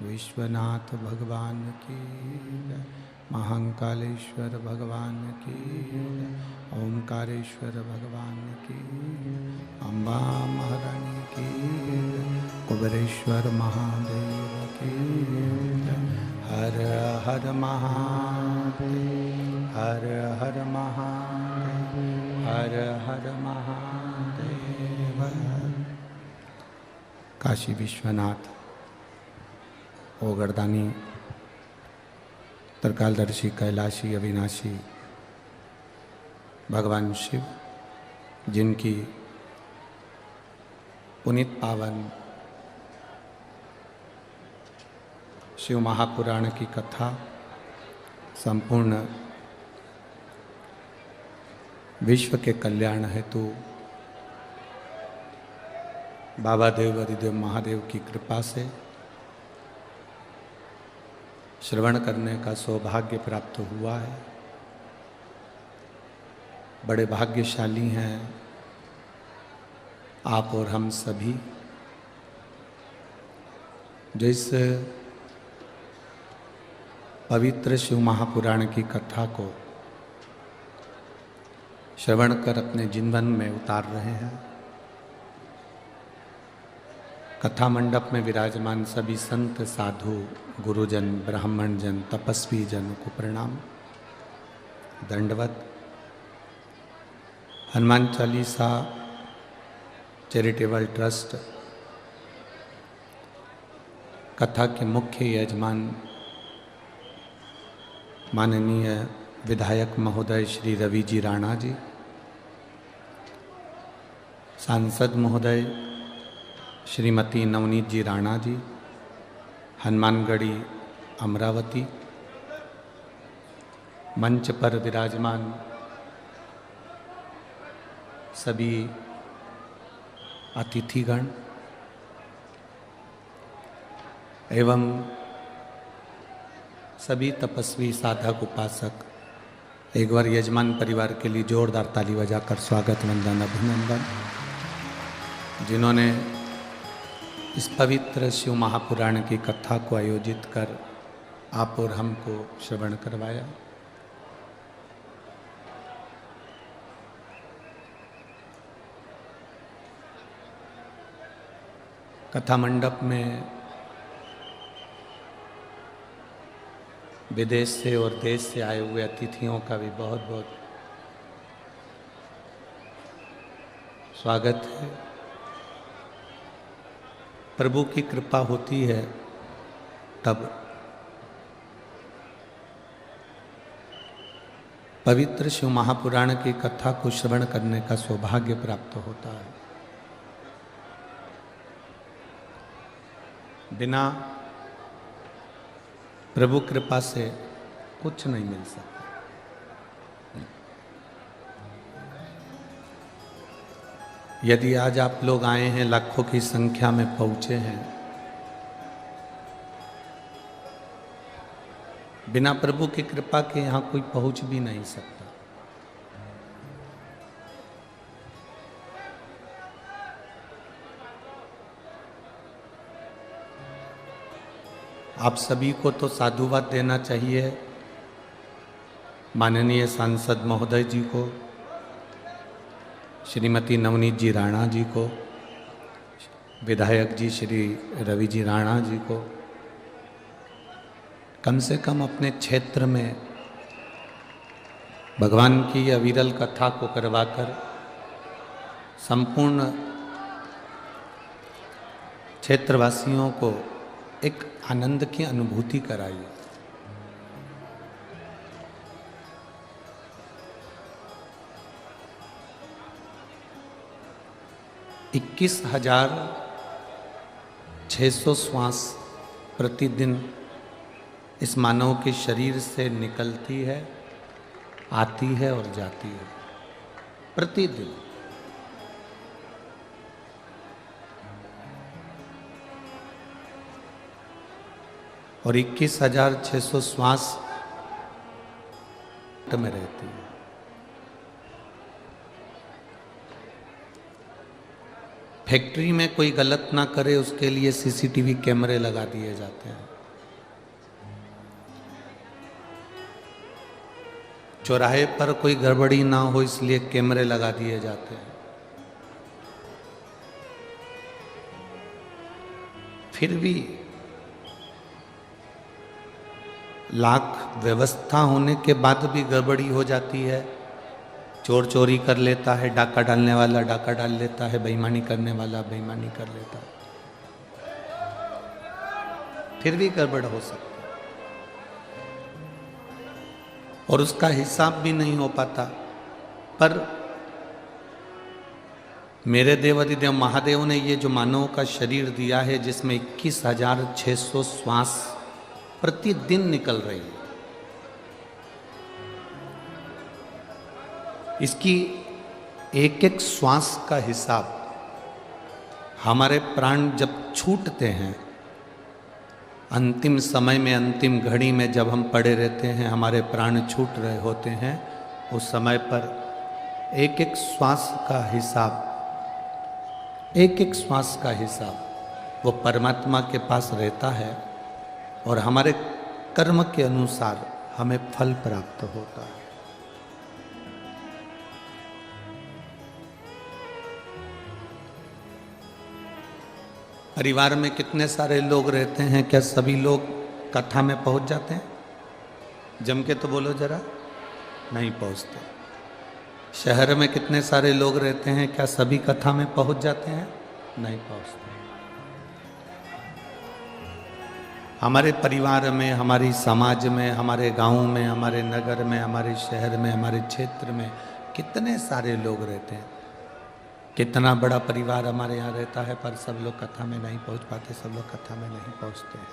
विश्वनाथ भगवान की जय, महाकालेश्वर भगवान की जय, ओंकारेश्वर भगवान की जय, अम्बा महारानी की जय, कुबेरेश्वर महादेव की जय। हर हर महादेव, हर हर महादेव, हर हर महादेव। काशी विश्वनाथ ओगरदानी त्रिकालदर्शी कैलाशी अविनाशी भगवान शिव, जिनकी पुनीत पावन शिव महापुराण की कथा संपूर्ण विश्व के कल्याण हेतु बाबा देव अधिदेव महादेव की कृपा से श्रवण करने का सौभाग्य प्राप्त हुआ है। बड़े भाग्यशाली हैं आप और हम सभी, जो इस पवित्र शिव महापुराण की कथा को श्रवण कर अपने जीवन में उतार रहे हैं। कथा मंडप में विराजमान सभी संत साधु गुरुजन ब्राह्मण जन तपस्वी जन को प्रणाम दंडवत। हनुमान चालीसा चैरिटेबल ट्रस्ट कथा के मुख्य यजमान माननीय विधायक महोदय श्री रवि जी राणा जी, सांसद महोदय श्रीमती नवनीत जी राणा जी, हनुमानगढ़ी अमरावती, मंच पर विराजमान सभी अतिथिगण एवं सभी तपस्वी साधक उपासक, एक बार यजमान परिवार के लिए जोरदार ताली बजाकर स्वागत वंदन अभिनंदन। जिन्होंने इस पवित्र शिव महापुराण की कथा को आयोजित कर आप और हमको श्रवण करवाया। कथा मंडप में विदेश से और देश से आए हुए अतिथियों का भी बहुत बहुत स्वागत है। प्रभु की कृपा होती है तब पवित्र शिव महापुराण की कथा को श्रवण करने का सौभाग्य प्राप्त होता है। बिना प्रभु कृपा से कुछ नहीं मिल सकता। यदि आज आप लोग आए हैं, लाखों की संख्या में पहुंचे हैं, बिना प्रभु की कृपा के यहां कोई पहुंच भी नहीं सकता। आप सभी को तो साधुवाद देना चाहिए माननीय सांसद महोदय जी को, श्रीमती नवनीत जी राणा जी को, विधायक जी श्री रवि जी राणा जी को। कम से कम अपने क्षेत्र में भगवान की अविरल कथा को करवाकर संपूर्ण क्षेत्रवासियों को एक आनंद की अनुभूति कराई। इक्कीस 21,600 श्वास प्रतिदिन इस मानव के शरीर से निकलती है, आती है और जाती है प्रतिदिन। और 21,600 श्वास में रहती है। फैक्ट्री में कोई गलत ना करे उसके लिए सीसीटीवी कैमरे लगा दिए जाते हैं। चौराहे पर कोई गड़बड़ी ना हो इसलिए कैमरे लगा दिए जाते हैं। फिर भी लाख व्यवस्था होने के बाद भी गड़बड़ी हो जाती है। चोर चोरी कर लेता है, डाका डालने वाला डाका डाल लेता है, बेईमानी करने वाला बेईमानी कर लेता है, फिर भी गड़बड़ हो सकती है और उसका हिसाब भी नहीं हो पाता। पर मेरे देवाधिदेव महादेव ने ये जो मानव का शरीर दिया है जिसमें 21,600 श्वास प्रतिदिन निकल रही है, इसकी एक एक श्वास का हिसाब हमारे प्राण जब छूटते हैं, अंतिम समय में, अंतिम घड़ी में जब हम पड़े रहते हैं, हमारे प्राण छूट रहे होते हैं, उस समय पर एक एक श्वास का हिसाब, एक एक श्वास का हिसाब वो परमात्मा के पास रहता है और हमारे कर्म के अनुसार हमें फल प्राप्त होता है। परिवार में कितने सारे लोग रहते हैं, क्या सभी लोग कथा में पहुंच जाते हैं? जम के तो बोलो जरा, नहीं पहुंचते। शहर में कितने सारे लोग रहते हैं, क्या सभी कथा में पहुंच जाते हैं? नहीं पहुंचते। हमारे परिवार में, हमारी समाज में, हमारे गांव में, हमारे नगर में, हमारे शहर में, हमारे क्षेत्र में कितने सारे लोग रहते हैं। कितना बड़ा परिवार हमारे यहाँ रहता है, पर सब लोग कथा में नहीं पहुंच पाते, सब लोग कथा में नहीं पहुंचते हैं।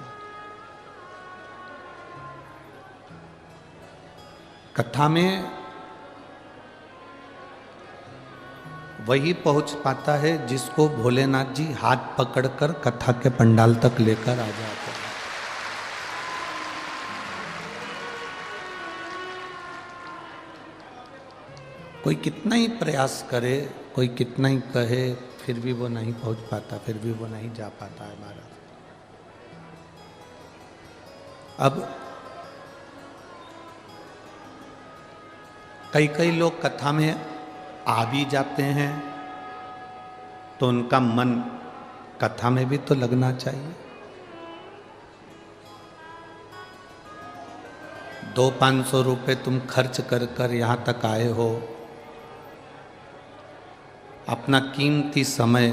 कथा में वही पहुंच पाता है जिसको भोलेनाथ जी हाथ पकड़कर कथा के पंडाल तक लेकर आ जाते हैं। कोई कितना ही प्रयास करे, कोई कितना ही कहे, फिर भी वो नहीं पहुंच पाता, फिर भी वो नहीं जा पाता है महाराज। अब कई कई लोग कथा में आ भी जाते हैं तो उनका मन कथा में भी तो लगना चाहिए। 200-500 रुपए तुम खर्च कर कर यहां तक आए हो, अपना कीमती समय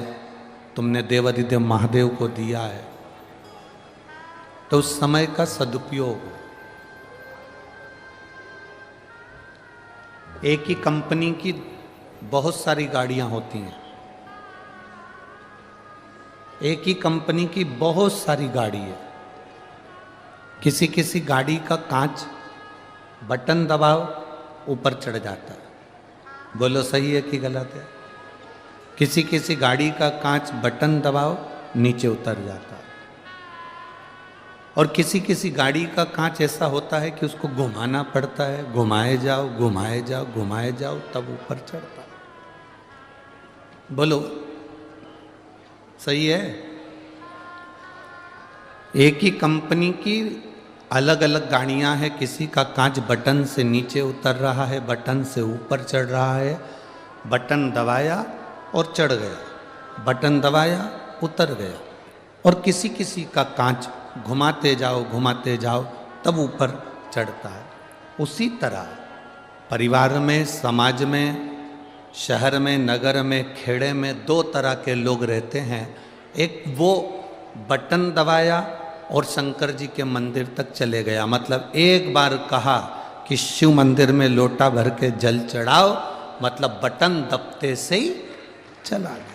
तुमने देवाधिदेव महादेव को दिया है, तो उस समय का सदुपयोग। एक ही कंपनी की बहुत सारी गाड़ियां होती हैं, एक ही कंपनी की बहुत सारी गाड़ी है। किसी किसी गाड़ी का कांच बटन दबाओ ऊपर चढ़ जाता है, बोलो सही है कि गलत है? किसी किसी गाड़ी का कांच बटन दबाओ नीचे उतर जाता है, और किसी किसी गाड़ी का कांच ऐसा होता है कि उसको घुमाना पड़ता है, घुमाए जाओ घुमाए जाओ घुमाए जाओ तब ऊपर चढ़ता है। बोलो सही है? एक ही कंपनी की अलग अलग गाड़ियां हैं, किसी का कांच बटन से नीचे उतर रहा है, बटन से ऊपर चढ़ रहा है, बटन दबाया और चढ़ गया, बटन दबाया उतर गया, और किसी किसी का कांच घुमाते जाओ तब ऊपर चढ़ता है। उसी तरह परिवार में, समाज में, शहर में, नगर में, खेड़े में 2 तरह के लोग रहते हैं। एक वो बटन दबाया और शंकर जी के मंदिर तक चले गया, मतलब एक बार कहा कि शिव मंदिर में लोटा भर के जल चढ़ाओ, मतलब बटन दबते से ही चला गया।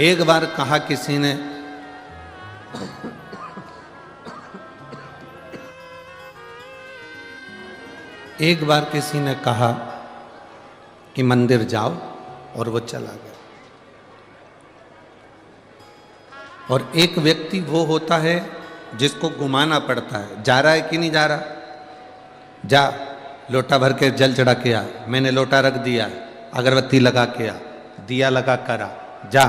एक बार कहा किसी ने, एक बार किसी ने कहा कि मंदिर जाओ, और वो चला गया। और एक व्यक्ति वो होता है जिसको घुमाना पड़ता है, जा रहा है कि नहीं जा रहा, जा लोटा भर के जल चढ़ा के आ, मैंने लोटा रख दिया, अगरबत्ती लगा के आ, दिया लगा करा, जा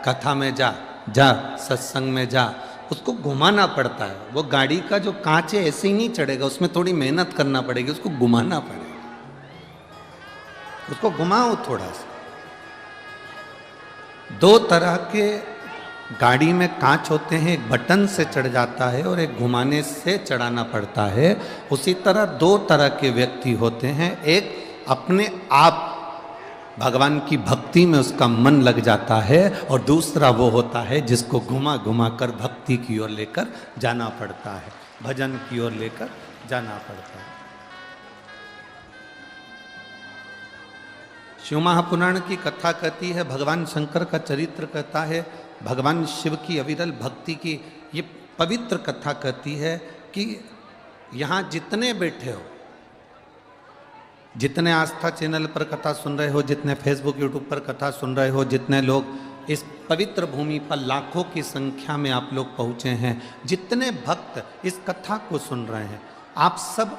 कथा में जा, जा सत्संग में जा। उसको घुमाना पड़ता है। वो गाड़ी का जो कांच है ऐसे ही नहीं चढ़ेगा, उसमें थोड़ी मेहनत करना पड़ेगी, उसको घुमाना पड़ेगा, उसको घुमाओ थोड़ा सा। 2 तरह के गाड़ी में कांच होते हैं, एक बटन से चढ़ जाता है और एक घुमाने से चढ़ाना पड़ता है। उसी तरह 2 तरह के व्यक्ति होते हैं, एक अपने आप भगवान की भक्ति में उसका मन लग जाता है, और दूसरा वो होता है जिसको घुमा घुमा कर भक्ति की ओर लेकर जाना पड़ता है, भजन की ओर लेकर जाना पड़ता है। शिव महापुराण की कथा कहती है, भगवान शंकर का चरित्र कहता है, भगवान शिव की अविरल भक्ति की ये पवित्र कथा कहती है कि यहाँ जितने बैठे हो, जितने आस्था चैनल पर कथा सुन रहे हो, जितने फेसबुक यूट्यूब पर कथा सुन रहे हो, जितने लोग इस पवित्र भूमि पर लाखों की संख्या में आप लोग पहुँचे हैं, जितने भक्त इस कथा को सुन रहे हैं, आप सब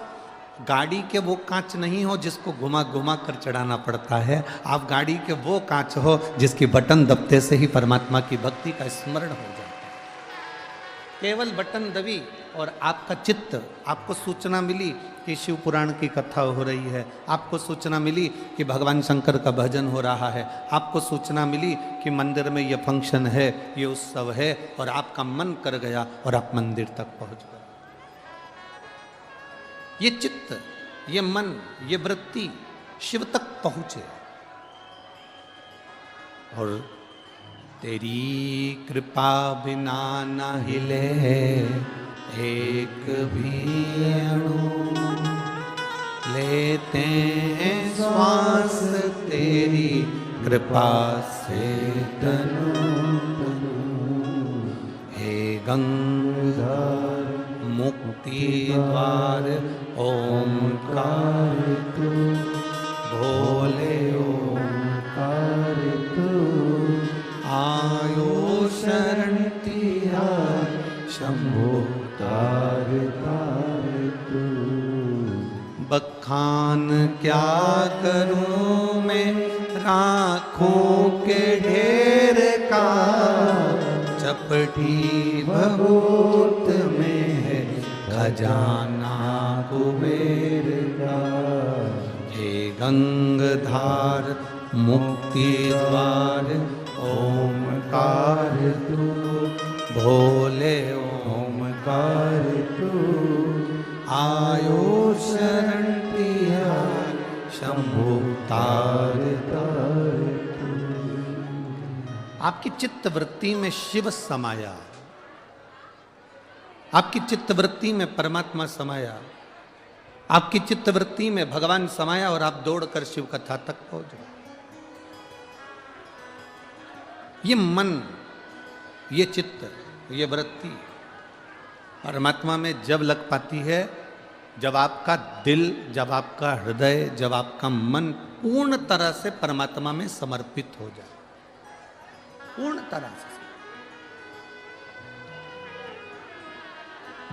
गाड़ी के वो कांच नहीं हो जिसको घुमा घुमा कर चढ़ाना पड़ता है। आप गाड़ी के वो कांच हो जिसकी बटन दबते से ही परमात्मा की भक्ति का स्मरण हो जाता है। केवल बटन दबी और आपका चित्त, आपको सूचना मिली कि शिव पुराण की कथा हो रही है, आपको सूचना मिली कि भगवान शंकर का भजन हो रहा है, आपको सूचना मिली कि मंदिर में ये फंक्शन है, ये उत्सव है, और आपका मन कर गया और आप मंदिर तक पहुंच गए। ये चित्त, ये मन, ये वृत्ति शिव तक पहुंचे। और तेरी कृपा बिना न हिले एक भी अणु, लेते हैं श्वास तेरी कृपा से तनु। हे गंगाधर मुक्ति द्वार ओंकार तू, भोले ओंकार तू, आयो शरण तिहार शंभो तार तार तू। बखान क्या करूं मैं राखों के ढेर का, चपटी भगोत में है खजाना कुबेर का। हे गंगाधार मुक्ति द्वार ओमकार तू, भोले ओमकार तू, आयो शरण तिहार शंभु तार तार तू। आपकी चित्त वृत्ति में शिव समाया, आपकी चित्त वृत्ति में परमात्मा समाया, आपकी चित्त वृत्ति में भगवान समाया और आप दौड़कर शिव कथा तक पहुंचे। ये मन, ये चित्त, ये वृत्ति परमात्मा में जब लग पाती है, जब आपका दिल, जब आपका हृदय, जब आपका मन पूर्ण तरह से परमात्मा में समर्पित हो जाए, पूर्ण तरह से।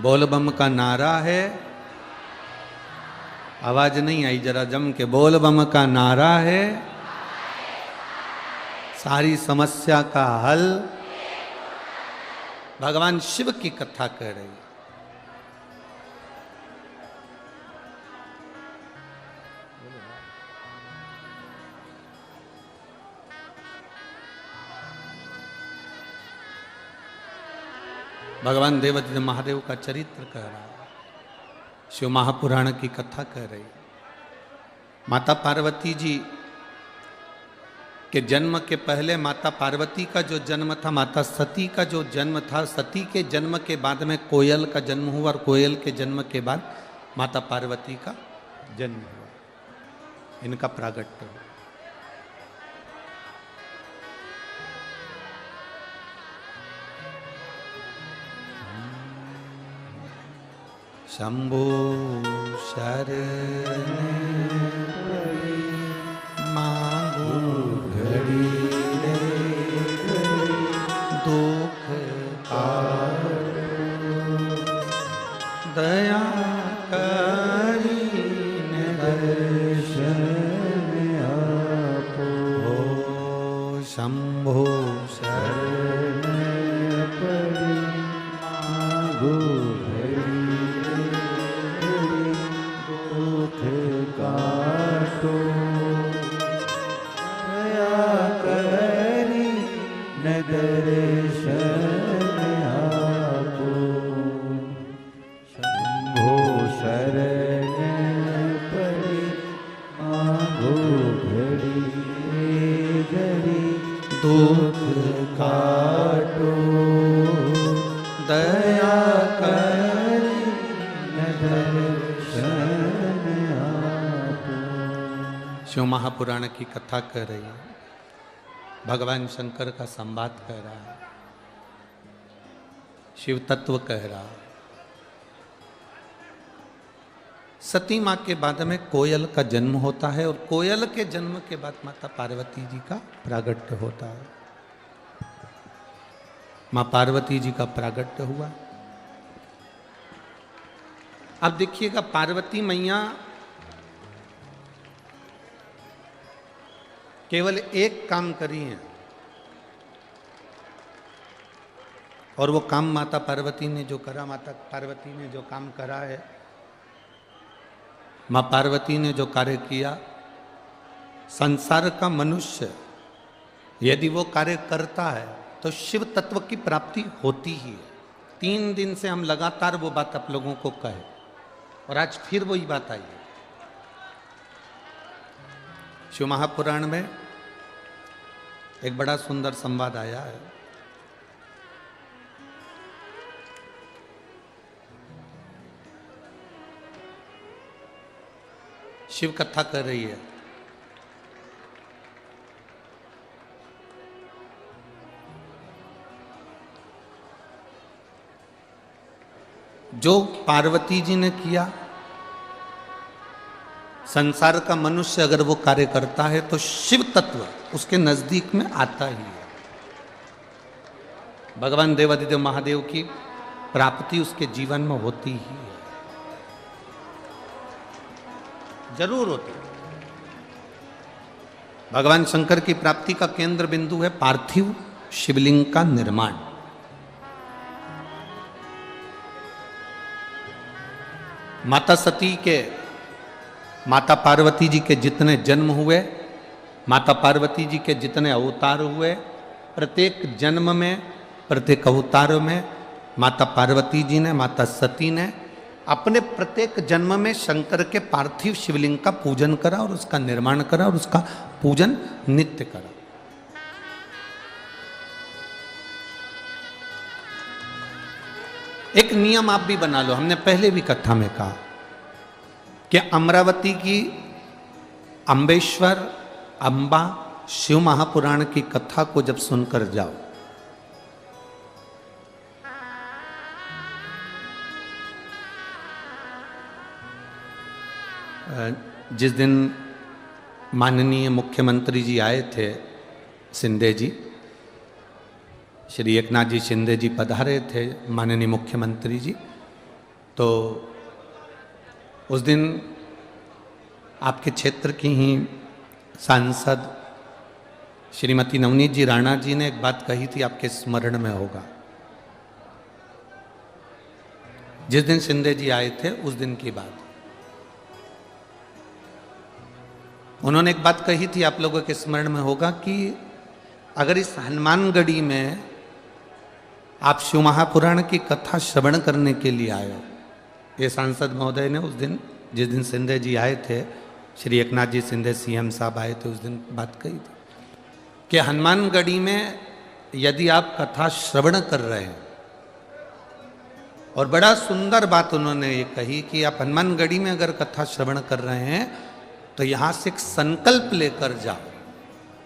बोल बम का नारा है, आवाज नहीं आई, जरा जम के बोल बम का नारा है, सारी समस्या का हल भगवान शिव की कथा कह रही है। भगवान देवाधिदेव महादेव का चरित्र कह रहा है, शिव महापुराण की कथा कह रही। माता पार्वती जी के जन्म के पहले माता पार्वती का जो जन्म था, माता सती का जो जन्म था, सती के जन्म के बाद में कोयल का जन्म हुआ और कोयल के जन्म के बाद माता पार्वती का जन्म हुआ, इनका प्रागट्य हुआ। शंभो शरण पड़ी मांगो घड़ी रे घड़ी, दुख दया करी दर्शन आपो। शंभो शरण पड़ी मांगो दर्शन आपो। शंभो शरण पड़ी मांगो घड़ी घड़ी, दुख काटो दया करी दर्शन आपो। शिव महापुराण की कथा कर रही है, भगवान शंकर का संवाद कह रहा है, शिव तत्व कह रहा है। सती मां के बाद में कोयल का जन्म होता है और कोयल के जन्म के बाद माता पार्वती जी का प्रागट्य होता है। मां पार्वती जी का प्रागट्य हुआ। अब देखिएगा, पार्वती मैया केवल एक काम करी है और वो काम माता पार्वती ने जो करा, माता पार्वती ने जो काम करा है, मां पार्वती ने जो कार्य किया, संसार का मनुष्य यदि वो कार्य करता है तो शिव तत्व की प्राप्ति होती ही है। 3 दिन से हम लगातार वो बात आप लोगों को कहे और आज फिर वही बात आई है। शिव महापुराण में एक बड़ा सुंदर संवाद आया है। शिव कथा कर रही है। जो पार्वती जी ने किया, संसार का मनुष्य अगर वो कार्य करता है तो शिव तत्व उसके नजदीक में आता ही है। भगवान देवादिदेव महादेव की प्राप्ति उसके जीवन में होती ही है, जरूर होती है। भगवान शंकर की प्राप्ति का केंद्र बिंदु है पार्थिव शिवलिंग का निर्माण। माता सती के, माता पार्वती जी के जितने जन्म हुए, माता पार्वती जी के जितने अवतार हुए, प्रत्येक जन्म में, प्रत्येक अवतार में माता पार्वती जी ने, माता सती ने अपने प्रत्येक जन्म में शंकर के पार्थिव शिवलिंग का पूजन करा और उसका निर्माण करा और उसका पूजन नित्य करा। एक नियम आप भी बना लो, हमने पहले भी कथा में कहा कि अमरावती की अम्बेश्वर अंबा शिव महापुराण की कथा को जब सुनकर जाओ, जिस दिन माननीय मुख्यमंत्री जी आए थे, शिंदे जी, श्री एकनाथ जी शिंदे जी पधारे थे माननीय मुख्यमंत्री जी, तो उस दिन आपके क्षेत्र की ही सांसद श्रीमती नवनीत जी राणा जी ने एक बात कही थी, आपके स्मरण में होगा। जिस दिन शिंदे जी आए थे उस दिन की बात, उन्होंने एक बात कही थी, आप लोगों के स्मरण में होगा कि अगर इस हनुमानगढ़ी में आप शिव महापुराण की कथा श्रवण करने के लिए आए हो, ये सांसद महोदय ने उस दिन, जिस दिन शिंदे जी आए थे, श्री एकनाथ जी शिंदे सीएम साहब आए थे, उस दिन बात कही थी कि हनुमानगढ़ी में यदि आप कथा श्रवण कर रहे हैं, और बड़ा सुंदर बात उन्होंने ये कही कि आप हनुमानगढ़ी में अगर कथा श्रवण कर रहे हैं तो यहां से एक संकल्प लेकर जाओ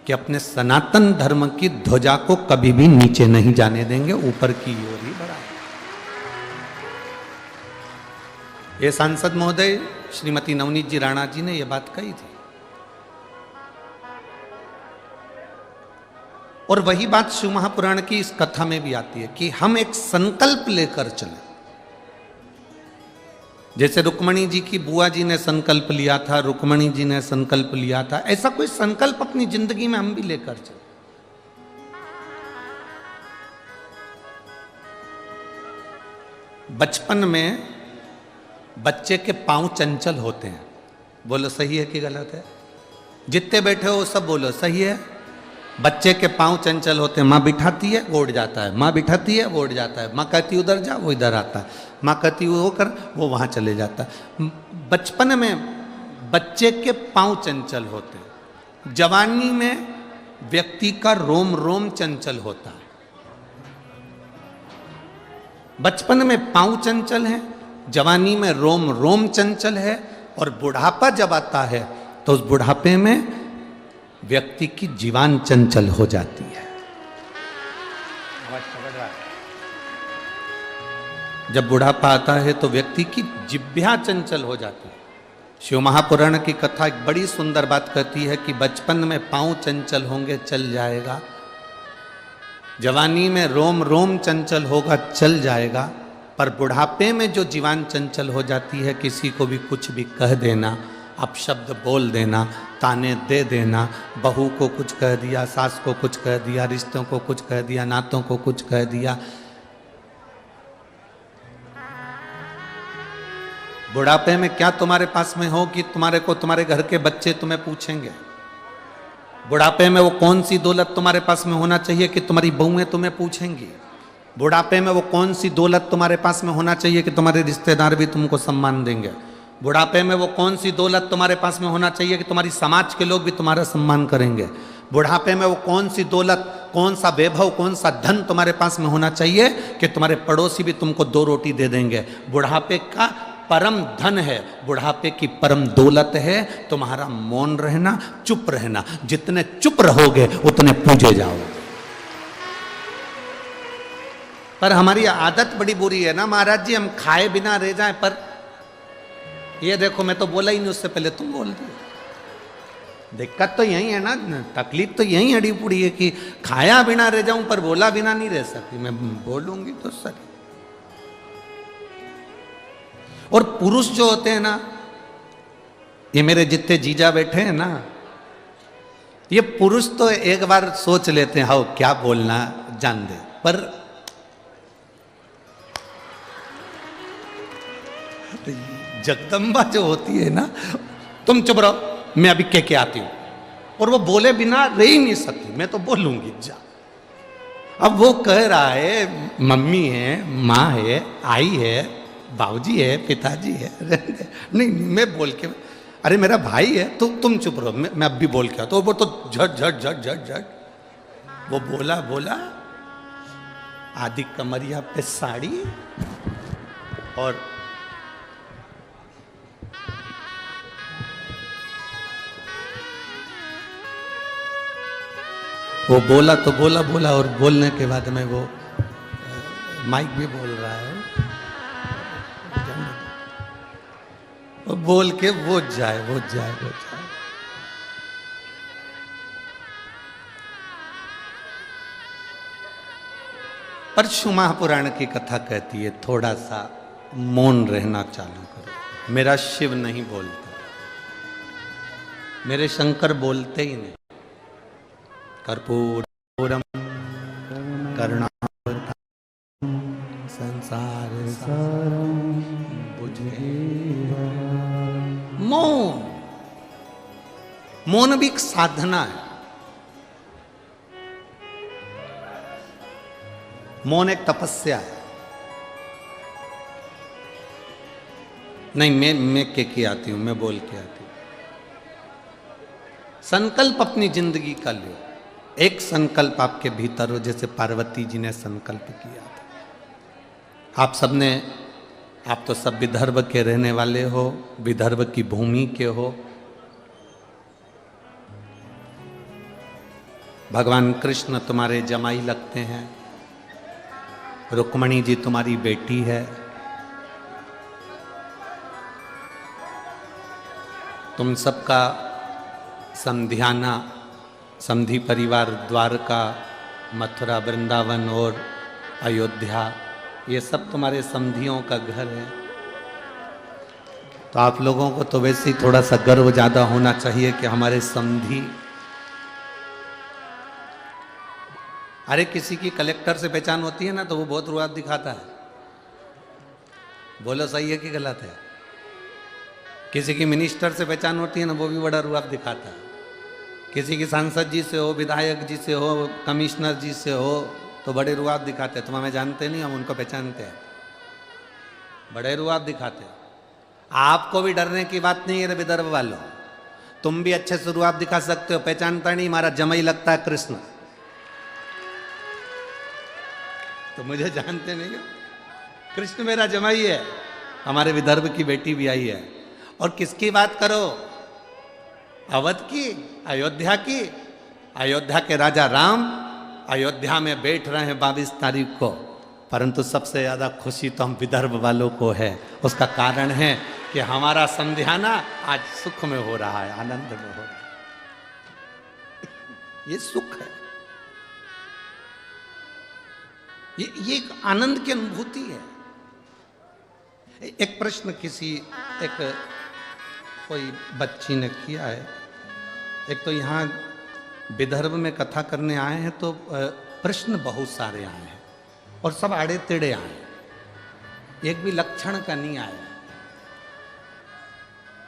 कि अपने सनातन धर्म की ध्वजा को कभी भी नीचे नहीं जाने देंगे, ऊपर की ओर ही बढ़ाएंगे। ये सांसद महोदय श्रीमती नवनीत जी राणा जी ने यह बात कही थी, और वही बात शिव महापुराण की इस कथा में भी आती है कि हम एक संकल्प लेकर चलें। जैसे रुक्मणी जी की बुआ जी ने संकल्प लिया था, रुक्मणी जी ने संकल्प लिया था, ऐसा कोई संकल्प अपनी जिंदगी में हम भी लेकर चलें। बचपन में बच्चे के पांव चंचल होते हैं, बोलो सही है कि गलत है? जितने बैठे हो सब बोलो सही है। बच्चे के पांव चंचल होते हैं, माँ बिठाती है वो उड़ जाता है, माँ बिठाती है वो उड़ जाता है, माँ कहती उधर जा वो इधर आता है, माँ कहती वो कर वो वहाँ चले जाता है। बचपन में बच्चे के पांव चंचल होते हैं, जवानी में व्यक्ति का रोम रोम चंचल होता है। बचपन में पांव चंचल है, जवानी में रोम रोम चंचल है, और बुढ़ापा जब आता है तो उस बुढ़ापे में व्यक्ति की जीवान चंचल हो जाती है। जब बुढ़ापा आता है तो व्यक्ति की जिह्वा चंचल हो जाती है। शिव महापुराण की कथा एक बड़ी सुंदर बात कहती है कि बचपन में पांव चंचल होंगे चल जाएगा, जवानी में रोम रोम चंचल होगा चल जाएगा, पर बुढ़ापे में जो जीवान चंचल हो जाती है, किसी को भी कुछ भी कह देना, अपशब्द बोल देना, ताने दे देना, बहू को कुछ कह दिया, सास को कुछ कह दिया, रिश्तों को कुछ कह दिया, नातों को कुछ कह दिया। बुढ़ापे में क्या तुम्हारे पास में हो कि तुम्हारे को तुम्हारे घर के बच्चे तुम्हें पूछेंगे? बुढ़ापे में वो कौन सी दौलत तुम्हारे पास में होना चाहिए कि तुम्हारी बहुएं तुम्हें पूछेंगी? बुढ़ापे में वो कौन सी दौलत तुम्हारे पास में होना चाहिए कि तुम्हारे रिश्तेदार भी तुमको सम्मान देंगे? बुढ़ापे में वो कौन सी दौलत तुम्हारे पास में होना चाहिए कि तुम्हारी समाज के लोग भी तुम्हारा सम्मान करेंगे? बुढ़ापे में वो कौन सी दौलत, कौन सा वैभव, कौन सा धन तुम्हारे पास में होना चाहिए कि तुम्हारे पड़ोसी भी तुमको 2 रोटी दे देंगे? बुढ़ापे का परम धन है, बुढ़ापे की परम दौलत है तुम्हारा मौन रहना, चुप रहना। जितने चुप रहोगे उतने पूजे जाओगे। पर हमारी आदत बड़ी बुरी है ना महाराज जी, हम खाए बिना रह जाएं। पर ये देखो, मैं तो बोला ही नहीं, उससे पहले तुम बोल दिए। दिक्कत तो यही है ना, तकलीफ तो यही अड़ी पुड़ी है कि खाया बिना रह जाऊं पर बोला बिना नहीं रह सकती। मैं बोलूंगी तो सही। और पुरुष जो होते हैं ना, ये मेरे जितने जीजा बैठे हैं ना, ये पुरुष तो एक बार सोच लेते हैं हाँ क्या बोलना जान दे, पर जगदम्बा जो होती है ना, तुम चुप रहो, मैं अभी कह के आती हूं। और वो बोले बिना रह ही नहीं सकती, मैं तो बोलूंगी जा। अब वो कह रहा है मम्मी है, माँ है, आई है, बाबूजी है, पिताजी है, नहीं मैं बोल के, अरे मेरा भाई है, तुम चुप रहो, मैं अब भी बोल के आता। तो वो तो झट झट झट झट झट वो बोला आदि कमरिया पे साड़ी और वो बोला तो बोला और बोलने के बाद में वो माइक भी बोल रहा है, वो बोल के वो जाए। परशु महापुराण की कथा कहती है थोड़ा सा मौन रहना चालू करो। मेरा शिव नहीं बोलता, मेरे शंकर बोलते ही नहीं। कर्पूरम करुणावतारम संसार सारम बुझे। मौन भी एक साधना है। मौन एक तपस्या है। नहीं, मैं कह के आती हूं, मैं बोल के आती हूं। संकल्प अपनी जिंदगी का लो। एक संकल्प आपके भीतर हो, जैसे पार्वती जी ने संकल्प किया था। आप सबने, आप तो सब विदर्भ के रहने वाले हो, विदर्भ की भूमि के हो। भगवान कृष्ण तुम्हारे जमाई लगते हैं, रुक्मणी जी तुम्हारी बेटी है। तुम सबका समधियाना, समधी परिवार द्वारका, मथुरा, वृंदावन और अयोध्या, ये सब तुम्हारे समधियों का घर है। तो आप लोगों को तो वैसे ही थोड़ा सा गर्व ज्यादा होना चाहिए कि हमारे समधी। अरे किसी की कलेक्टर से पहचान होती है ना तो वो बहुत रुआब दिखाता है। बोलो सही है कि गलत है? किसी की मिनिस्टर से पहचान होती है ना, वो भी बड़ा रुआब दिखाता है। किसी की सांसद जी से हो, विधायक जी से हो, कमिश्नर जी से हो, तो बड़े रुआब दिखाते हैं। तुम हमें जानते नहीं, हम उनको पहचानते हैं। बड़े रुआब दिखाते हैं। आपको भी डरने की बात नहीं है विदर्भ वालों, तुम भी अच्छे से रुआब दिखा सकते हो। पहचानता नहीं, हमारा जमाई लगता है कृष्ण, तो मुझे जानते नहीं हो। कृष्ण मेरा जमाई है, हमारे विदर्भ की बेटी भी आई है। और किसकी बात करो? अवध की, अयोध्या की। अयोध्या के राजा राम अयोध्या में बैठ रहे हैं 22 तारीख को, परंतु सबसे ज्यादा खुशी तो हम विदर्भ वालों को है। उसका कारण है कि हमारा समधियाना आज सुख में हो रहा है, आनंद में हो रहा है। ये सुख है, ये एक आनंद की अनुभूति है। एक प्रश्न किसी एक कोई बच्ची ने किया है। एक तो यहाँ विदर्भ में कथा करने आए हैं तो प्रश्न बहुत सारे आए हैं और सब आड़े टेढ़े आए हैं, एक भी लक्षण का नहीं आया।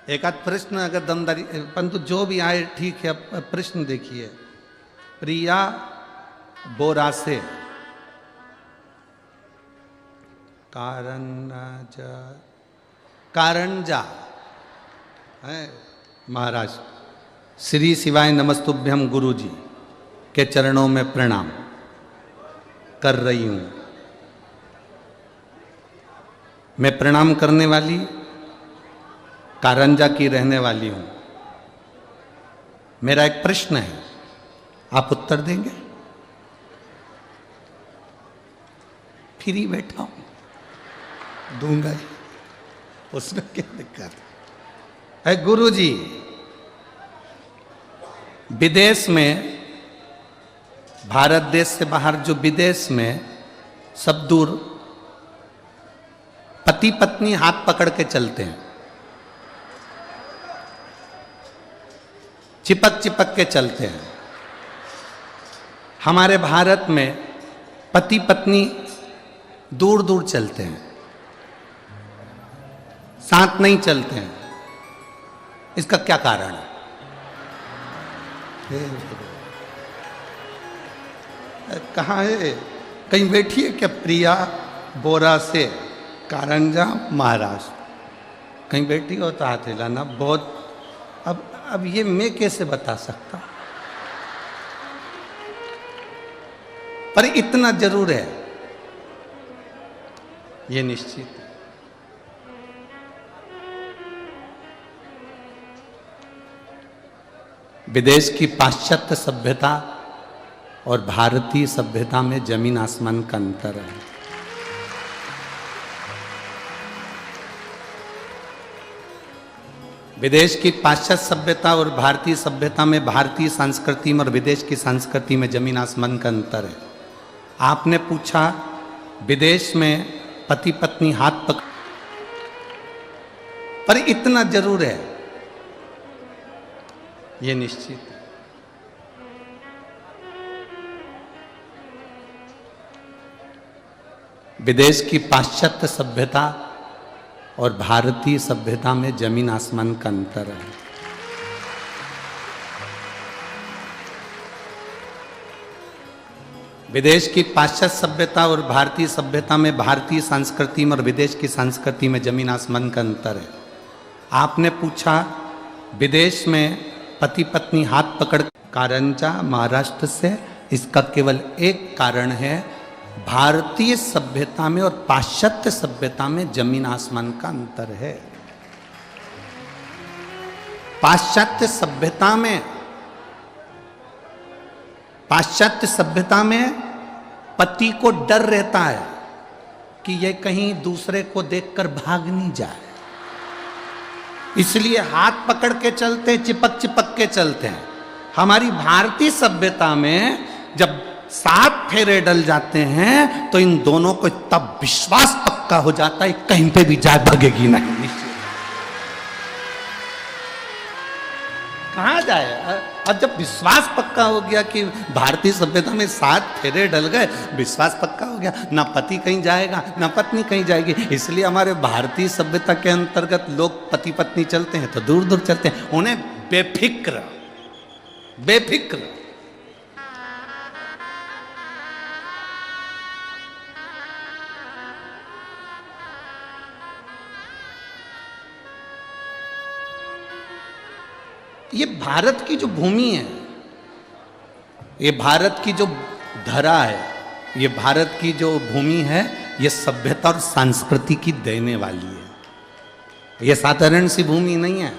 एक आध प्रश्न अगर दमदारी, परंतु जो भी आए ठीक है। प्रश्न देखिए, प्रिया बोरासे, कारंजा, है महाराज। श्री शिवाय नमस्तुभ्यम गुरु जी के चरणों में प्रणाम कर रही हूं। मैं प्रणाम करने वाली कारंजा की रहने वाली हूं। मेरा एक प्रश्न है, आप उत्तर देंगे? फ्री बैठा हूं, दूंगा ही, उसमें क्या दिक्कत है? गुरु जी, विदेश में, भारत देश से बाहर जो विदेश में सब दूर पति पत्नी हाथ पकड़ के चलते हैं, चिपक चिपक के चलते हैं। हमारे भारत में पति पत्नी दूर दूर चलते हैं, साथ नहीं चलते हैं। इसका क्या कारण है? कहाँ है? कहीं बैठी है क्या प्रिया बोरा से, कारंजा महाराष्ट्र? कहीं बैठी हो तो हाथ हिलाना। बहुत अब ये मैं कैसे बता सकता, पर इतना जरूर है, ये निश्चित है। विदेश की पाश्चात्य सभ्यता और भारतीय सभ्यता में जमीन आसमान का अंतर है। विदेश की पाश्चात्य सभ्यता और भारतीय सभ्यता में, भारतीय संस्कृति में और विदेश की संस्कृति में जमीन आसमान का अंतर है। आपने पूछा विदेश में पति पत्नी हाथ पकड़, पर इतना जरूर है, ये निश्चित है। विदेश की पाश्चात्य सभ्यता और भारतीय सभ्यता में जमीन आसमान का अंतर है। विदेश की पाश्चात्य सभ्यता और भारतीय सभ्यता में, भारतीय संस्कृति में और विदेश की संस्कृति में जमीन आसमान का अंतर है। आपने पूछा विदेश में पति पत्नी हाथ पकड़, कारंजा महाराष्ट्र से, इसका केवल एक कारण है, भारतीय सभ्यता में और पाश्चात्य सभ्यता में जमीन आसमान का अंतर है। पाश्चात्य सभ्यता में पति को डर रहता है कि ये कहीं दूसरे को देखकर भाग नहीं जाए, इसलिए हाथ पकड़ के चलते, चिपक चिपक के चलते हैं। हमारी भारतीय सभ्यता में जब 7 फेरे डल जाते हैं तो इन दोनों को तब विश्वास पक्का हो जाता है, कहीं पे भी जाए भागेगी नहीं। कहां जाए? अब जब विश्वास पक्का हो गया कि भारतीय सभ्यता में 7 फेरे डल गए, विश्वास पक्का हो गया, ना पति कहीं जाएगा ना पत्नी कहीं जाएगी। इसलिए हमारे भारतीय सभ्यता के अंतर्गत लोग पति पत्नी चलते हैं तो दूर दूर चलते हैं, उन्हें बेफिक्र ये भारत की जो भूमि है, ये भारत की जो धरा है, ये भारत की जो भूमि है, ये सभ्यता और संस्कृति की देने वाली है। ये साधारण सी भूमि नहीं है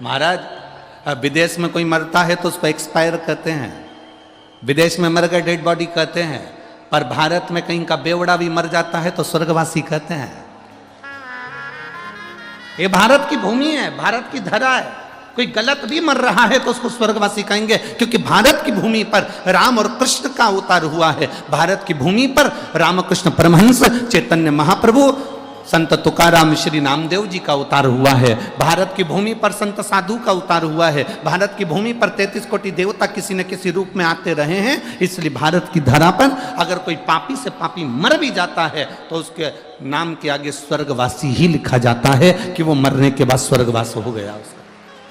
महाराज। विदेश में कोई मरता है तो उसको एक्सपायर कहते हैं, विदेश में मर गए डेड बॉडी कहते हैं, पर भारत में कहीं का बेवड़ा भी मर जाता है तो स्वर्गवासी कहते हैं। ये भारत की भूमि है, भारत की धरा है। कोई गलत भी मर रहा है तो उसको स्वर्गवासी कहेंगे, क्योंकि भारत की भूमि पर राम और कृष्ण का अवतार हुआ है। भारत की भूमि पर रामकृष्ण परमहंस, चैतन्य महाप्रभु, संत तुकाराम, श्री नामदेव जी का अवतार हुआ है। भारत की भूमि पर संत साधु का अवतार हुआ है। भारत की भूमि पर 33 कोटि देवता किसी न किसी रूप में आते रहे हैं। इसलिए भारत की धरा पर अगर कोई पापी से पापी मर भी जाता है तो उसके नाम के आगे स्वर्गवासी ही लिखा जाता है कि वो मरने के बाद स्वर्गवास हो गया, उसका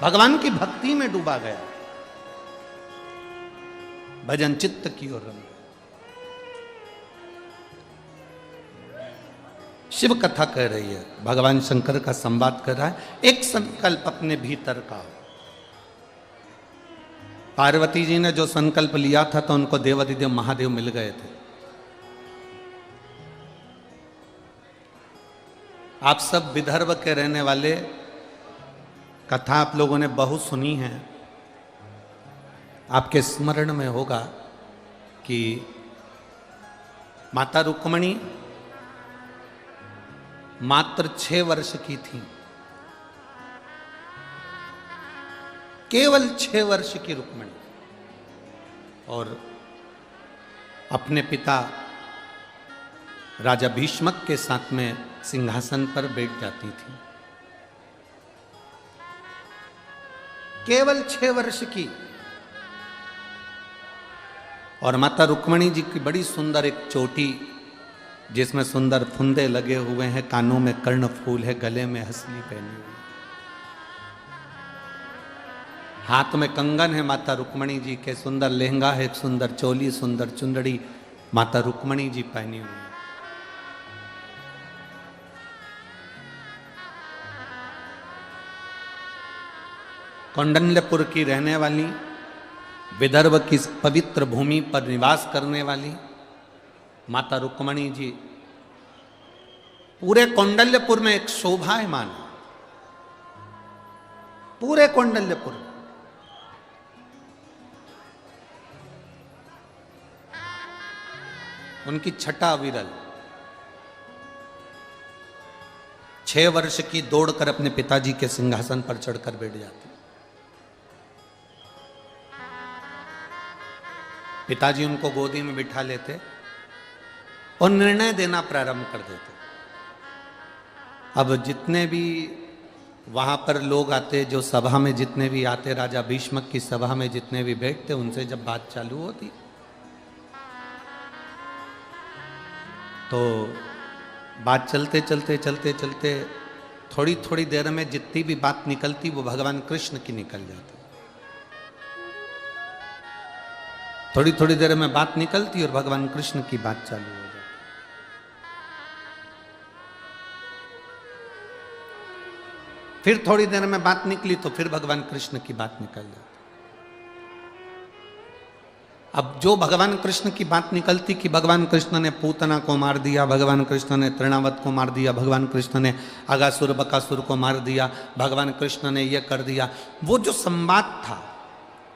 भगवान की भक्ति में डूबा गया, भजन चित्त की ओर रम। शिव कथा कह रही है, भगवान शंकर का संवाद कर रहा है। एक संकल्प अपने भीतर का। पार्वती जी ने जो संकल्प लिया था तो उनको देवाधिदेव महादेव मिल गए थे। आप सब विदर्भ के रहने वाले, कथा आप लोगों ने बहुत सुनी है। आपके स्मरण में होगा कि माता रुक्मणी मात्र 6 वर्ष की थी, केवल 6 वर्ष की रुक्मणी, और अपने पिता राजा भीष्मक के साथ में सिंहासन पर बैठ जाती थी। केवल 6 वर्ष की। और माता रुक्मणी जी की बड़ी सुंदर एक चोटी, जिसमें सुंदर फुंदे लगे हुए हैं, कानों में कर्ण फूल है, गले में हंसली पहनी हुई, हाथ में कंगन है माता रुक्मणी जी के, सुंदर लहंगा है, सुंदर चोली, सुंदर चुंदड़ी माता रुक्मणी जी पहनी हुई है। कौंडल्यपुर की रहने वाली, विदर्भ की पवित्र भूमि पर निवास करने वाली माता रुक्मणी जी पूरे कौंडल्यपुर में एक शोभायमान, पूरे कौंडल्यपुर में। उनकी छटा अविरल। 6 वर्ष की दौड़कर अपने पिताजी के सिंहासन पर चढ़कर बैठ जाती। पिताजी उनको गोदी में बिठा लेते और निर्णय देना प्रारंभ कर देते। अब जितने भी वहां पर लोग आते, जो सभा में जितने भी आते, राजा भीष्मक की सभा में जितने भी बैठते, उनसे जब बात चालू होती तो बात चलते चलते चलते चलते थोड़ी थोड़ी देर में जितनी भी बात निकलती वो भगवान कृष्ण की निकल जाती। थोड़ी थोड़ी देर में बात निकलती और भगवान कृष्ण की बात चालू हो जाती। फिर थोड़ी देर में बात निकली तो फिर भगवान कृष्ण की बात निकल जाती। अब जो भगवान कृष्ण की बात निकलती कि भगवान कृष्ण ने पूतना को मार दिया, भगवान कृष्ण ने तृणावत को मार दिया, भगवान कृष्ण ने अगासुर बकासुर को मार दिया, भगवान कृष्ण ने यह कर दिया, वो जो संवाद था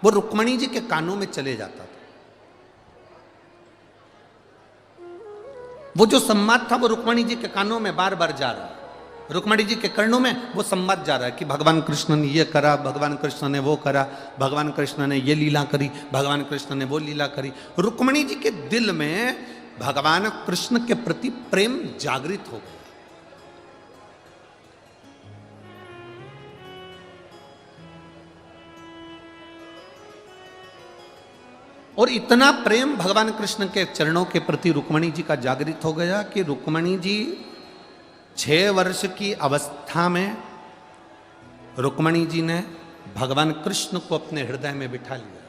वो रुक्मणी जी के कानों में चले जाता था। वो जो संवाद था वो रुक्मणी जी के कानों में बार बार जा रहा है। रुक्मणी जी के कर्णों में वो संवाद जा रहा है कि भगवान कृष्ण ने ये करा, भगवान कृष्ण ने वो करा, भगवान कृष्ण ने ये लीला करी, भगवान कृष्ण ने वो लीला करी। रुक्मणी जी के दिल में भगवान कृष्ण के प्रति प्रेम जागृत हो गया। और इतना प्रेम भगवान कृष्ण के चरणों के प्रति रुक्मणी जी का जागृत हो गया कि रुक्मणी जी 6 वर्ष की अवस्था में रुक्मणी जी ने भगवान कृष्ण को अपने हृदय में बिठा लिया।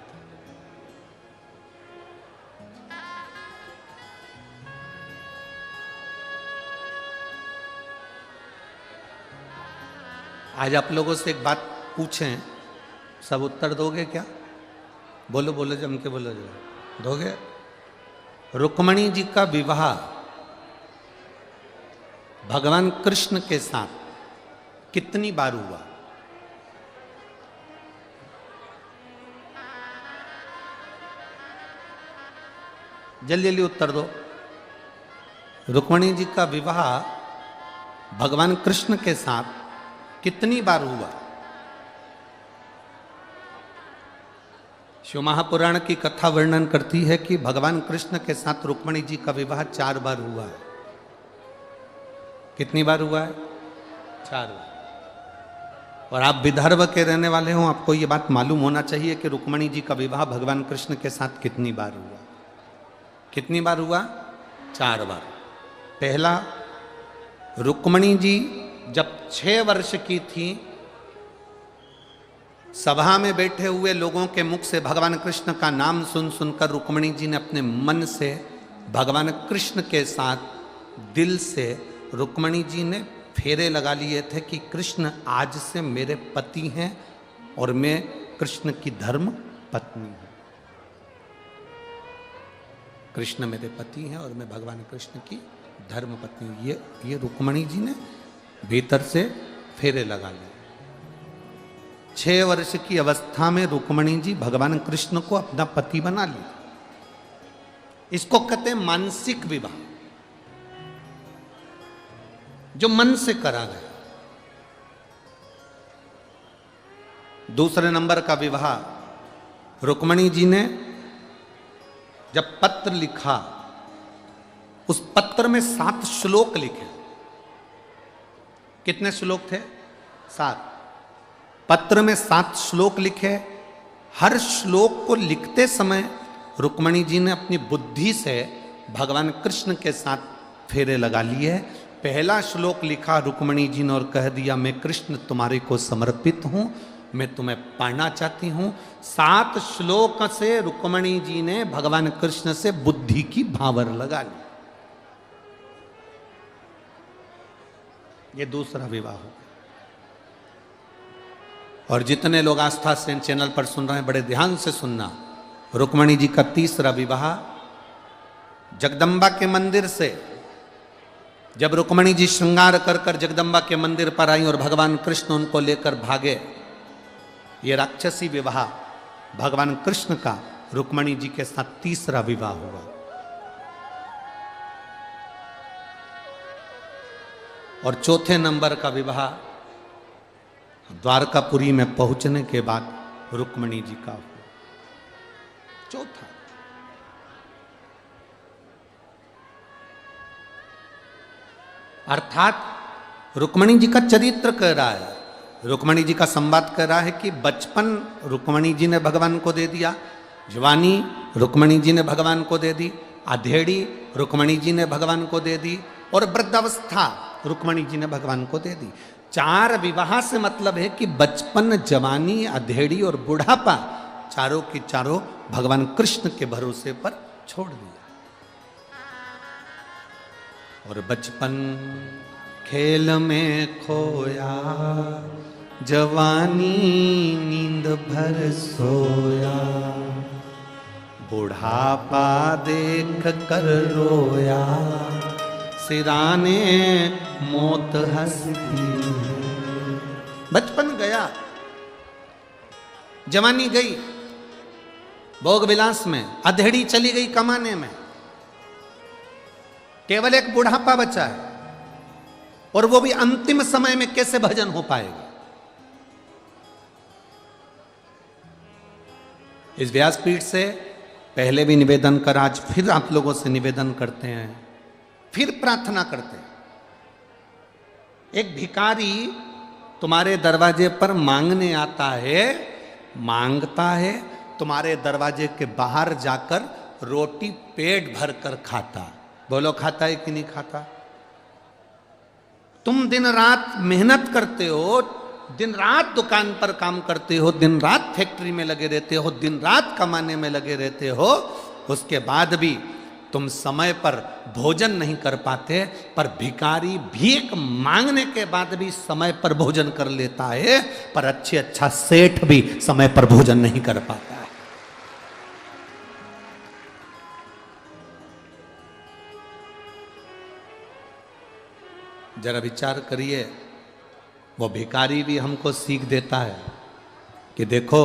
आज आप लोगों से एक बात पूछें, सब उत्तर दोगे क्या? बोलो बोलो, जम के बोलो, जो दोगे। रुक्मणी जी का विवाह भगवान कृष्ण के साथ कितनी बार हुआ? जल्दी जल्दी उत्तर दो। रुक्मणी जी का विवाह भगवान कृष्ण के साथ कितनी बार हुआ? शिव महापुराण की कथा वर्णन करती है कि भगवान कृष्ण के साथ रुक्मणी जी का विवाह 4 बार हुआ है। कितनी बार हुआ है? 4 बार। और आप विदर्भ के रहने वाले हो, आपको ये बात मालूम होना चाहिए कि रुक्मणी जी का विवाह भगवान कृष्ण के साथ कितनी बार हुआ। कितनी बार हुआ? 4 बार। पहला, रुक्मणी जी जब 6 वर्ष की थी, सभा में बैठे हुए लोगों के मुख से भगवान कृष्ण का नाम सुन सुनकर रुक्मणी जी ने अपने मन से भगवान कृष्ण के साथ दिल से रुक्मणी जी ने फेरे लगा लिए थे कि कृष्ण आज से मेरे पति हैं और मैं कृष्ण की धर्म पत्नी हूं। कृष्ण मेरे पति हैं और मैं भगवान कृष्ण की धर्म पत्नी हूं। ये रुक्मणी जी ने भीतर से फेरे लगा लिए। 6 वर्ष की अवस्था में रुक्मणी जी भगवान कृष्ण को अपना पति बना ली। इसको कहते हैं मानसिक विवाह, जो मन से करा गया। दूसरे नंबर का विवाह, रुक्मणी जी ने जब पत्र लिखा, उस पत्र में 7 श्लोक लिखे। कितने श्लोक थे? 7। पत्र में 7 श्लोक लिखे। हर श्लोक को लिखते समय रुक्मणी जी ने अपनी बुद्धि से भगवान कृष्ण के साथ फेरे लगा लिए। पहला श्लोक लिखा रुक्मणी जी ने और कह दिया, मैं कृष्ण तुम्हारे को समर्पित हूं, मैं तुम्हें पाना चाहती हूं। 7 श्लोक से रुक्मणी जी ने भगवान कृष्ण से बुद्धि की भावर लगा ली। ये दूसरा विवाह हो। और जितने लोग आस्था सेन चैनल पर सुन रहे हैं, बड़े ध्यान से सुनना। रुक्मणी जी का तीसरा विवाह जगदम्बा के मंदिर से, जब रुक्मणी जी श्रृंगार कर कर जगदम्बा के मंदिर पर आई और भगवान कृष्ण उनको लेकर भागे, ये राक्षसी विवाह भगवान कृष्ण का रुक्मणी जी के साथ तीसरा विवाह हुआ। और चौथे नंबर का विवाह द्वारकापुरी में पहुंचने के बाद रुक्मणी जी का हुआ। चौथा। अर्थात रुक्मणी जी का चरित्र कह रहा है, रुक्मणी जी का संवाद कह रहा है कि बचपन रुक्मणी जी ने भगवान को दे दिया, जवानी रुक्मणी जी ने भगवान को दे दी, अधेड़ी रुक्मणी जी ने भगवान को दे दी, और वृद्धावस्था रुक्मणी जी ने भगवान को दे दी। 4 विवाह से मतलब है कि बचपन, जवानी, अधेड़ी और बुढ़ापा चारों की चारों भगवान कृष्ण के भरोसे पर छोड़ दिया। और बचपन खेल में खोया, जवानी नींद भर सोया, बुढ़ापा देख कर रोया, सिराने मौत हंसती है। बचपन गया, जवानी गई भोग विलास में, अधेड़ी चली गई कमाने में, केवल एक बुढ़ापा बचा है। और वो भी अंतिम समय में कैसे भजन हो पाएगा? इस व्यासपीठ से पहले भी निवेदन कर, आज फिर आप लोगों से निवेदन करते हैं, फिर प्रार्थना करते हैं। एक भिखारी तुम्हारे दरवाजे पर मांगने आता है, मांगता है, तुम्हारे दरवाजे के बाहर जाकर रोटी पेट भर कर खाता। बोलो खाता है कि नहीं खाता? तुम दिन रात मेहनत करते हो, दिन रात दुकान पर काम करते हो, दिन रात फैक्ट्री में लगे रहते हो, दिन रात कमाने में लगे रहते हो, उसके बाद भी तुम समय पर भोजन नहीं कर पाते। पर भिखारी भीख मांगने के बाद भी समय पर भोजन कर लेता है, पर अच्छा सेठ भी समय पर भोजन नहीं कर पाता है। जरा विचार करिए, वो भिखारी भी हमको सीख देता है कि देखो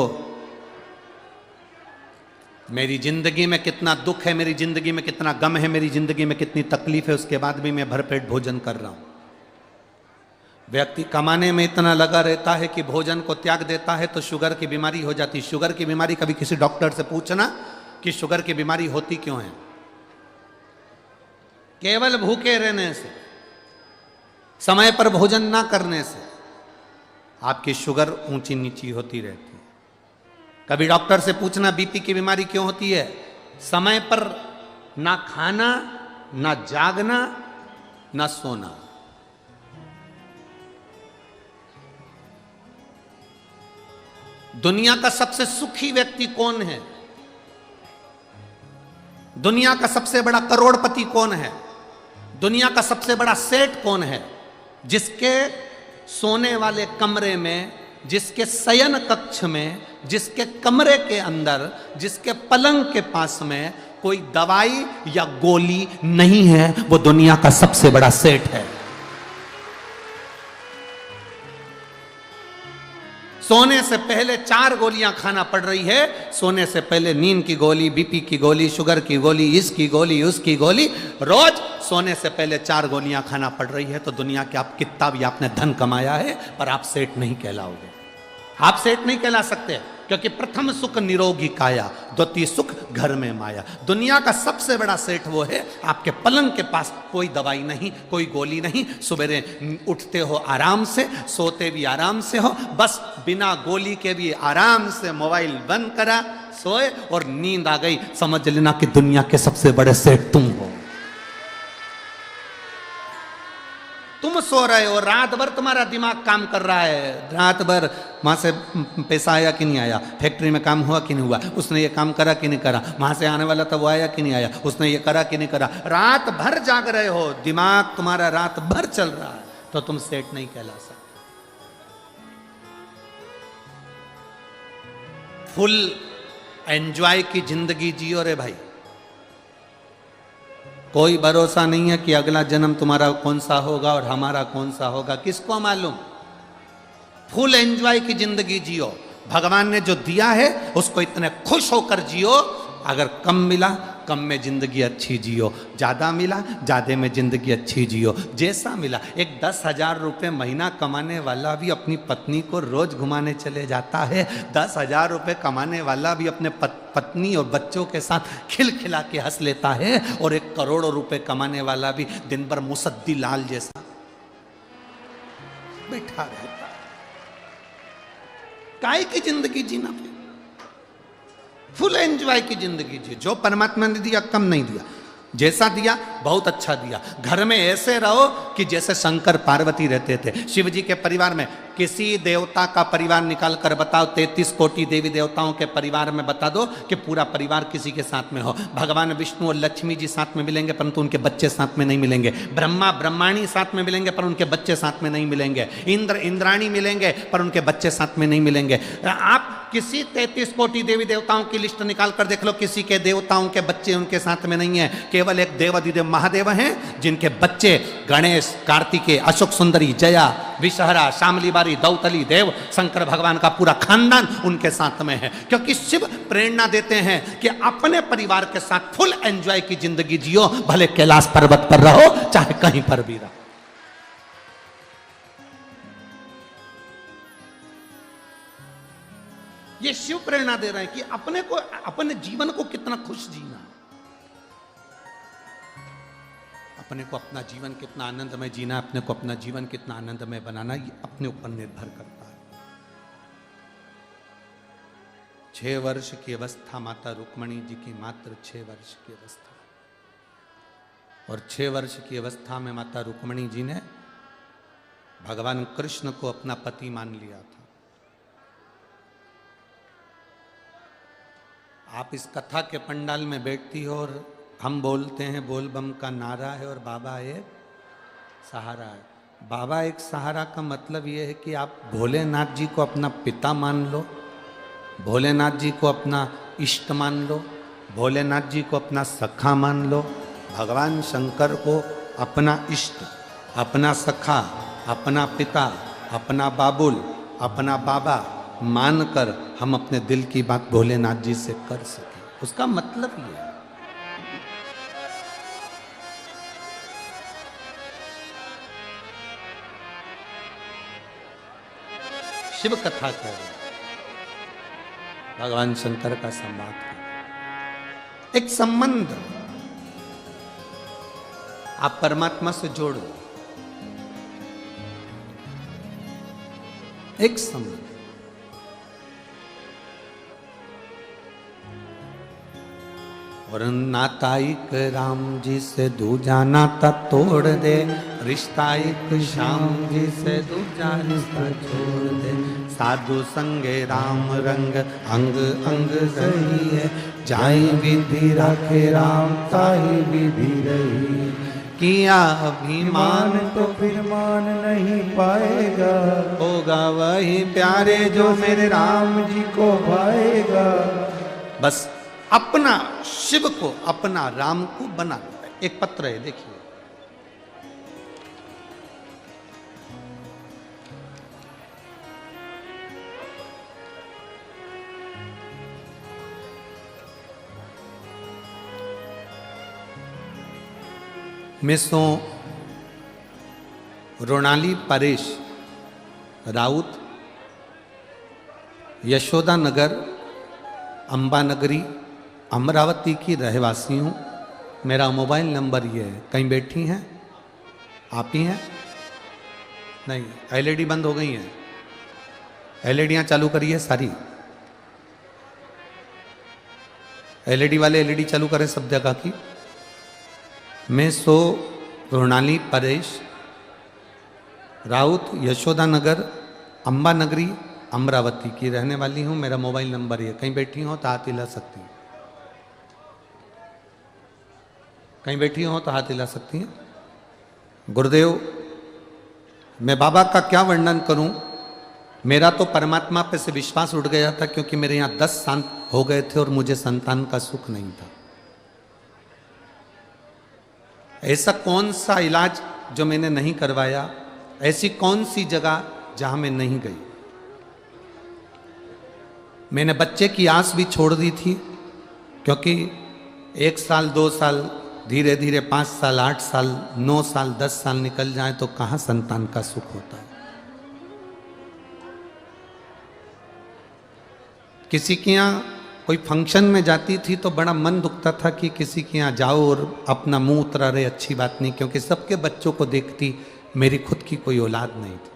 मेरी जिंदगी में कितना दुख है, मेरी जिंदगी में कितना गम है, मेरी जिंदगी में कितनी तकलीफ है, उसके बाद भी मैं भरपेट भोजन कर रहा हूं। व्यक्ति कमाने में इतना लगा रहता है कि भोजन को त्याग देता है तो शुगर की बीमारी हो जाती। शुगर की बीमारी कभी किसी डॉक्टर से पूछना कि शुगर की बीमारी होती क्यों है? केवल भूखे रहने से, समय पर भोजन ना करने से आपकी शुगर ऊंची नीची होती रहती है। कभी डॉक्टर से पूछना बीपी की बीमारी क्यों होती है? समय पर ना खाना, ना जागना, ना सोना। दुनिया का सबसे सुखी व्यक्ति कौन है? दुनिया का सबसे बड़ा करोड़पति कौन है? दुनिया का सबसे बड़ा सेठ कौन है? जिसके सोने वाले कमरे में, जिसके शयन कक्ष में, जिसके कमरे के अंदर, जिसके पलंग के पास में कोई दवाई या गोली नहीं है, वो दुनिया का सबसे बड़ा सेठ है। सोने से पहले 4 गोलियां खाना पड़ रही है। सोने से पहले नींद की गोली, बीपी की गोली, शुगर की गोली, इसकी गोली, उसकी गोली, रोज सोने से पहले 4 गोलियां खाना पड़ रही है। तो दुनिया के आप कितना भी आपने धन कमाया है, पर आप सेठ नहीं कहलाओगे। आप सेठ नहीं कहला सकते, क्योंकि प्रथम सुख निरोगी काया, द्वितीय सुख घर में माया। दुनिया का सबसे बड़ा सेठ वो है, आपके पलंग के पास कोई दवाई नहीं, कोई गोली नहीं, सवेरे उठते हो आराम से, सोते भी आराम से हो, बस बिना गोली के भी आराम से मोबाइल बंद करा, सोए और नींद आ गई, समझ लेना कि दुनिया के सबसे बड़े सेठ तुम हो। तुम सो रहे हो, रात भर तुम्हारा दिमाग काम कर रहा है, रात भर वहां से पैसा आया कि नहीं आया, फैक्ट्री में काम हुआ कि नहीं हुआ, उसने ये काम करा कि नहीं करा, वहां से आने वाला था वो आया कि नहीं आया, उसने ये करा कि नहीं करा, रात भर जाग रहे हो, दिमाग तुम्हारा रात भर चल रहा है, तो तुम सेठ नहीं कहला सकते। फुल एंजॉय की जिंदगी जियो रे भाई। कोई भरोसा नहीं है कि अगला जन्म तुम्हारा कौन सा होगा और हमारा कौन सा होगा, किसको मालूम। फुल एंजॉय की जिंदगी जियो। भगवान ने जो दिया है उसको इतने खुश होकर जियो। अगर कम मिला, कम में जिंदगी अच्छी जियो, ज्यादा मिला, ज्यादा में जिंदगी अच्छी जियो। जैसा मिला, एक 10,000 रुपये महीना कमाने वाला भी अपनी पत्नी को रोज घुमाने चले जाता है। 10,000 रुपये कमाने वाला भी अपने पत्नी और बच्चों के साथ खिलखिला के हंस लेता है। और 1 करोड़ रुपए कमाने वाला भी दिन भर मुसद्दी लाल जैसा बैठा रहता है। काय की जिंदगी जीना पे, फुल एंजॉय की जिंदगी जी। जो परमात्मा ने दिया कम नहीं दिया, जैसा दिया बहुत अच्छा दिया। घर में ऐसे रहो कि जैसे शंकर पार्वती रहते थे। शिव जी के परिवार में किसी देवता का परिवार निकाल कर बताओ, 33 कोटि देवी देवताओं के परिवार में बता दो कि पूरा परिवार किसी के साथ में हो। भगवान विष्णु और लक्ष्मी जी साथ में मिलेंगे, परंतु उनके बच्चे साथ में नहीं मिलेंगे। ब्रह्मा ब्रह्माणी साथ में मिलेंगे, पर उनके बच्चे साथ में नहीं मिलेंगे। इंद्र इंद्राणी मिलेंगे, पर उनके बच्चे साथ में नहीं मिलेंगे। आप किसी 33 कोटि देवी देवताओं की लिस्ट निकाल कर देख लो, किसी के देवताओं के बच्चे उनके साथ में नहीं है। केवल एक देवाधिदेव महादेव हैं, जिनके बच्चे गणेश, कार्तिकेय, अशोक सुंदरी, जया, विषहरा, शामली बारी, दौतली, देव, शंकर भगवान का पूरा खानदान उनके साथ में है। क्योंकि शिव प्रेरणा देते हैं कि अपने परिवार के साथ फुल एंजॉय की जिंदगी जियो, भले कैलाश पर्वत पर रहो चाहे कहीं पर भी रहो। ये शिव प्रेरणा दे रहे हैं कि अपने को, अपने जीवन को कितना खुश जीना, अपने को अपना जीवन कितना आनंदमय जीना, अपने को अपना जीवन कितना आनंदमय बनाना, ये अपने ऊपर निर्भर करता है। 6 वर्ष की अवस्था माता रुक्मणी जी की, मात्र 6 वर्ष की अवस्था, और 6 वर्ष की अवस्था में माता रुक्मणी जी ने भगवान कृष्ण को अपना पति मान लिया था। आप इस कथा के पंडाल में बैठती हो और हम बोलते हैं बोल बम का नारा है और बाबा एक सहारा है। बाबा एक सहारा का मतलब ये है कि आप भोलेनाथ जी को अपना पिता मान लो, भोलेनाथ जी को अपना इष्ट मान लो, भोलेनाथ जी को अपना सखा मान लो, भगवान शंकर को अपना इष्ट, अपना सखा, अपना पिता, अपना बाबुल, अपना बाबा मानकर हम अपने दिल की बात भोलेनाथ जी से कर सकें। उसका मतलब ये है। शिव कथा कह रहे, भगवान शंकर का संवाद कर, एक संबंध आप परमात्मा से जोड़ो, एक संबंध। और नाता एक राम जी से दूजा नाता तोड़ दे, रिश्ता एक श्याम जी से दूजा रिश्ता छोड़ दे। साधु संगे राम रंग अंग अंग सही है, जाई विधि राखे राम ताही विधि रही। किया अभिमान तो फिर मान नहीं पाएगा, होगा वही प्यारे जो मेरे राम जी को भाएगा। बस अपना शिव को, अपना राम को बना लो। एक पत्र है, देखिए। मिसों रोनाली परेश राउत, यशोदा नगर, अंबा नगरी, अमरावती की रहवासी हूँ। मेरा मोबाइल नंबर ये है। कहीं बैठी हैं? आप ही हैं? नहीं, एलईडी बंद हो गई हैं। एलईडियाँ चालू करिए सारी। एलईडी वाले एलईडी चालू करें सब जगह की। मैं सो रोनाली परेश राउत, यशोदा नगर, अंबा नगरी, अमरावती की रहने वाली हूँ। मेरा मोबाइल नंबर ये। कहीं बैठी हो तो हाथ हिला सकती हैं। कहीं बैठी हो तो हाथ हिला सकती हैं। गुरुदेव, मैं बाबा का क्या वर्णन करूं। मेरा तो परमात्मा पे से विश्वास उठ गया था, क्योंकि मेरे यहाँ 10 साल हो गए थे और मुझे संतान का सुख नहीं था। ऐसा कौन सा इलाज जो मैंने नहीं करवाया, ऐसी कौन सी जगह जहां मैं नहीं गई। मैंने बच्चे की आस भी छोड़ दी थी, क्योंकि 1 साल 2 साल धीरे धीरे 5 साल 8 साल 9 साल 10 साल निकल जाए तो कहां संतान का सुख होता है। किसी के यहाँ कोई फंक्शन में जाती थी तो बड़ा मन दुखता था कि किसी के यहाँ जाओ और अपना मुंह उतरा रहे, अच्छी बात नहीं, क्योंकि सबके बच्चों को देखती, मेरी खुद की कोई औलाद नहीं थी।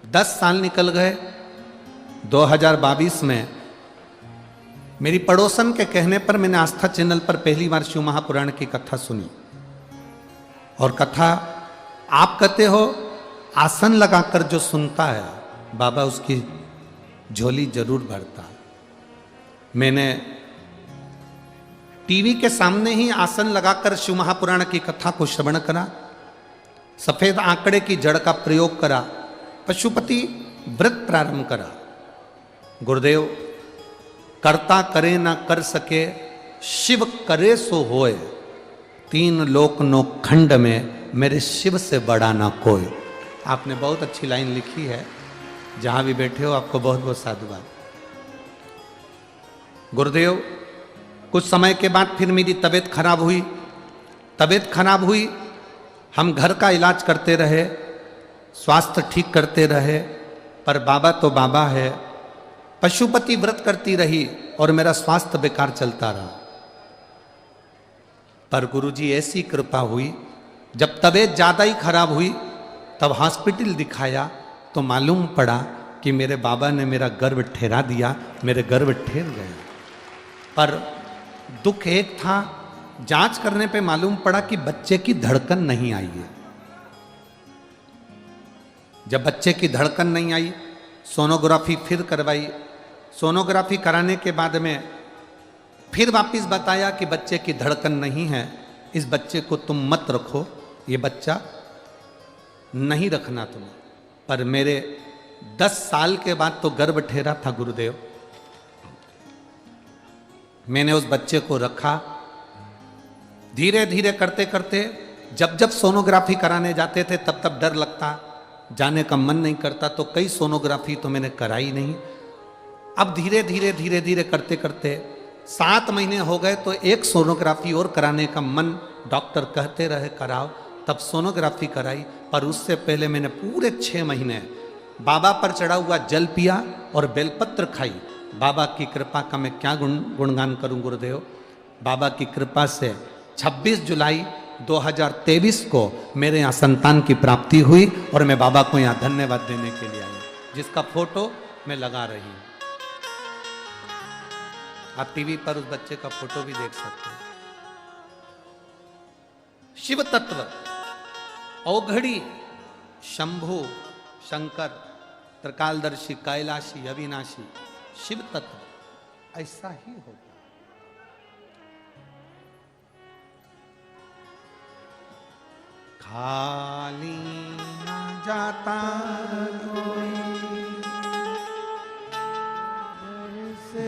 10 साल निकल गए। 2022 में मेरी पड़ोसन के कहने पर मैंने आस्था चैनल पर पहली बार शिव महापुराण की कथा सुनी। और कथा आप कहते हो आसन लगाकर जो सुनता है, बाबा उसकी झोली जरूर भरता। मैंने टीवी के सामने ही आसन लगाकर शिव महापुराण की कथा को श्रवण करा, सफेद आंकड़े की जड़ का प्रयोग करा, पशुपति व्रत प्रारंभ करा। गुरुदेव, करता करे ना कर सके, शिव करे सो होए, 3 लोक नो खंड में मेरे शिव से बड़ा ना कोई। आपने बहुत अच्छी लाइन लिखी है। जहां भी बैठे हो आपको बहुत बहुत साधुवाद। गुरुदेव, कुछ समय के बाद फिर मेरी तबीयत खराब हुई। तबीयत खराब हुई, हम घर का इलाज करते रहे, स्वास्थ्य ठीक करते रहे, पर बाबा तो बाबा है। पशुपति व्रत करती रही और मेरा स्वास्थ्य बेकार चलता रहा। पर गुरुजी ऐसी कृपा हुई, जब तबीयत ज्यादा ही खराब हुई तब हॉस्पिटल दिखाया तो मालूम पड़ा कि मेरे बाबा ने मेरा गर्भ ठहरा दिया, मेरे गर्भ ठहर गए। पर दुख एक था, जांच करने पे मालूम पड़ा कि बच्चे की धड़कन नहीं आई है। जब बच्चे की धड़कन नहीं आई, सोनोग्राफी फिर करवाई। सोनोग्राफी कराने के बाद में फिर वापस बताया कि बच्चे की धड़कन नहीं है, इस बच्चे को तुम मत रखो, ये बच्चा नहीं रखना तुम्हें। पर मेरे 10 साल के बाद तो गर्भ ठहरा था गुरुदेव। मैंने उस बच्चे को रखा। धीरे धीरे करते करते जब जब सोनोग्राफी कराने जाते थे तब तब डर लगता, जाने का मन नहीं करता, तो कई सोनोग्राफी तो मैंने कराई नहीं। अब धीरे धीरे धीरे धीरे करते करते 7 महीने हो गए तो एक सोनोग्राफी और कराने का मन, डॉक्टर कहते रहे कराओ, तब सोनोग्राफी कराई। पर उससे पहले मैंने पूरे 6 महीने बाबा पर चढ़ा हुआ जल पिया और बेलपत्र खाई। बाबा की कृपा का मैं क्या गुणगान करूं गुरुदेव। बाबा की कृपा से 26 जुलाई 2023 को मेरे यहाँ संतान की प्राप्ति हुई और मैं बाबा को यहाँ धन्यवाद देने के लिए आई, जिसका फोटो मैं लगा रही हूँ। आप टीवी पर उस बच्चे का फोटो भी देख सकते हैं। शिव तत्व, औघड़ी, शंभु, शंकर, त्रिकालदर्शी, कैलाशी, अविनाशी, शिव तत्व ऐसा ही होता। खाली न जाता कोई,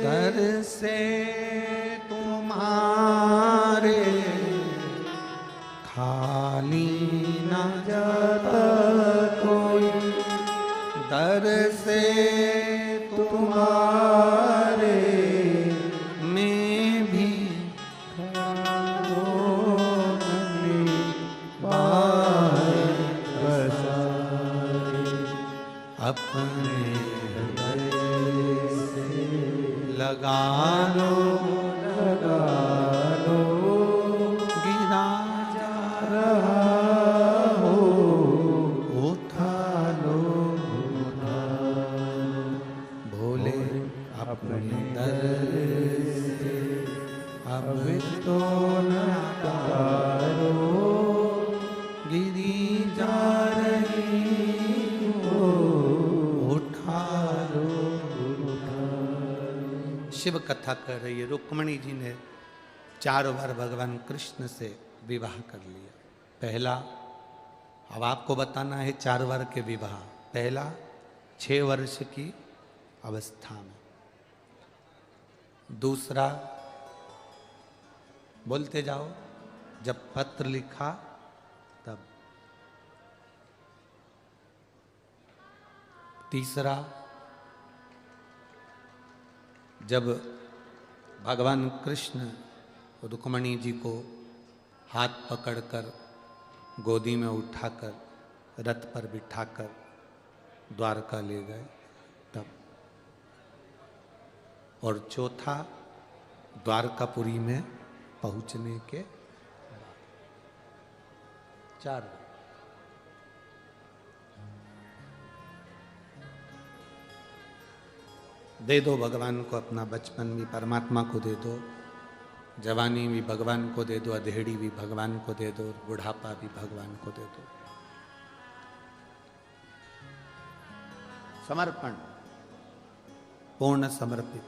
दर से तुम्हारे खाली न जाता कोई, दर से तुम्हारे में भी अपने हृदय से लगा लो, गिरा जा रहा हो, उठा लो, भोले अपने दर से अब तो न तारो, गिरी जा रही शिव कथा कर रही है। रुक्मणी जी ने 4 बार भगवान कृष्ण से विवाह कर लिया। पहला, अब आपको बताना है 4 बार के विवाह। पहला 6 वर्ष की अवस्था में, दूसरा बोलते जाओ जब पत्र लिखा तब, तीसरा जब भगवान कृष्ण रुक्मणी जी को हाथ पकड़कर गोदी में उठाकर रथ पर बिठाकर द्वारका ले गए तब, और चौथा द्वारकापुरी में पहुंचने के बाद। 4 दे दो भगवान को अपना बचपन भी परमात्मा को दे दो, जवानी भी भगवान को दे दो, अधेड़ी भी भगवान को दे दो, बुढ़ापा भी भगवान को दे दो। समर्पण, पूर्ण समर्पित।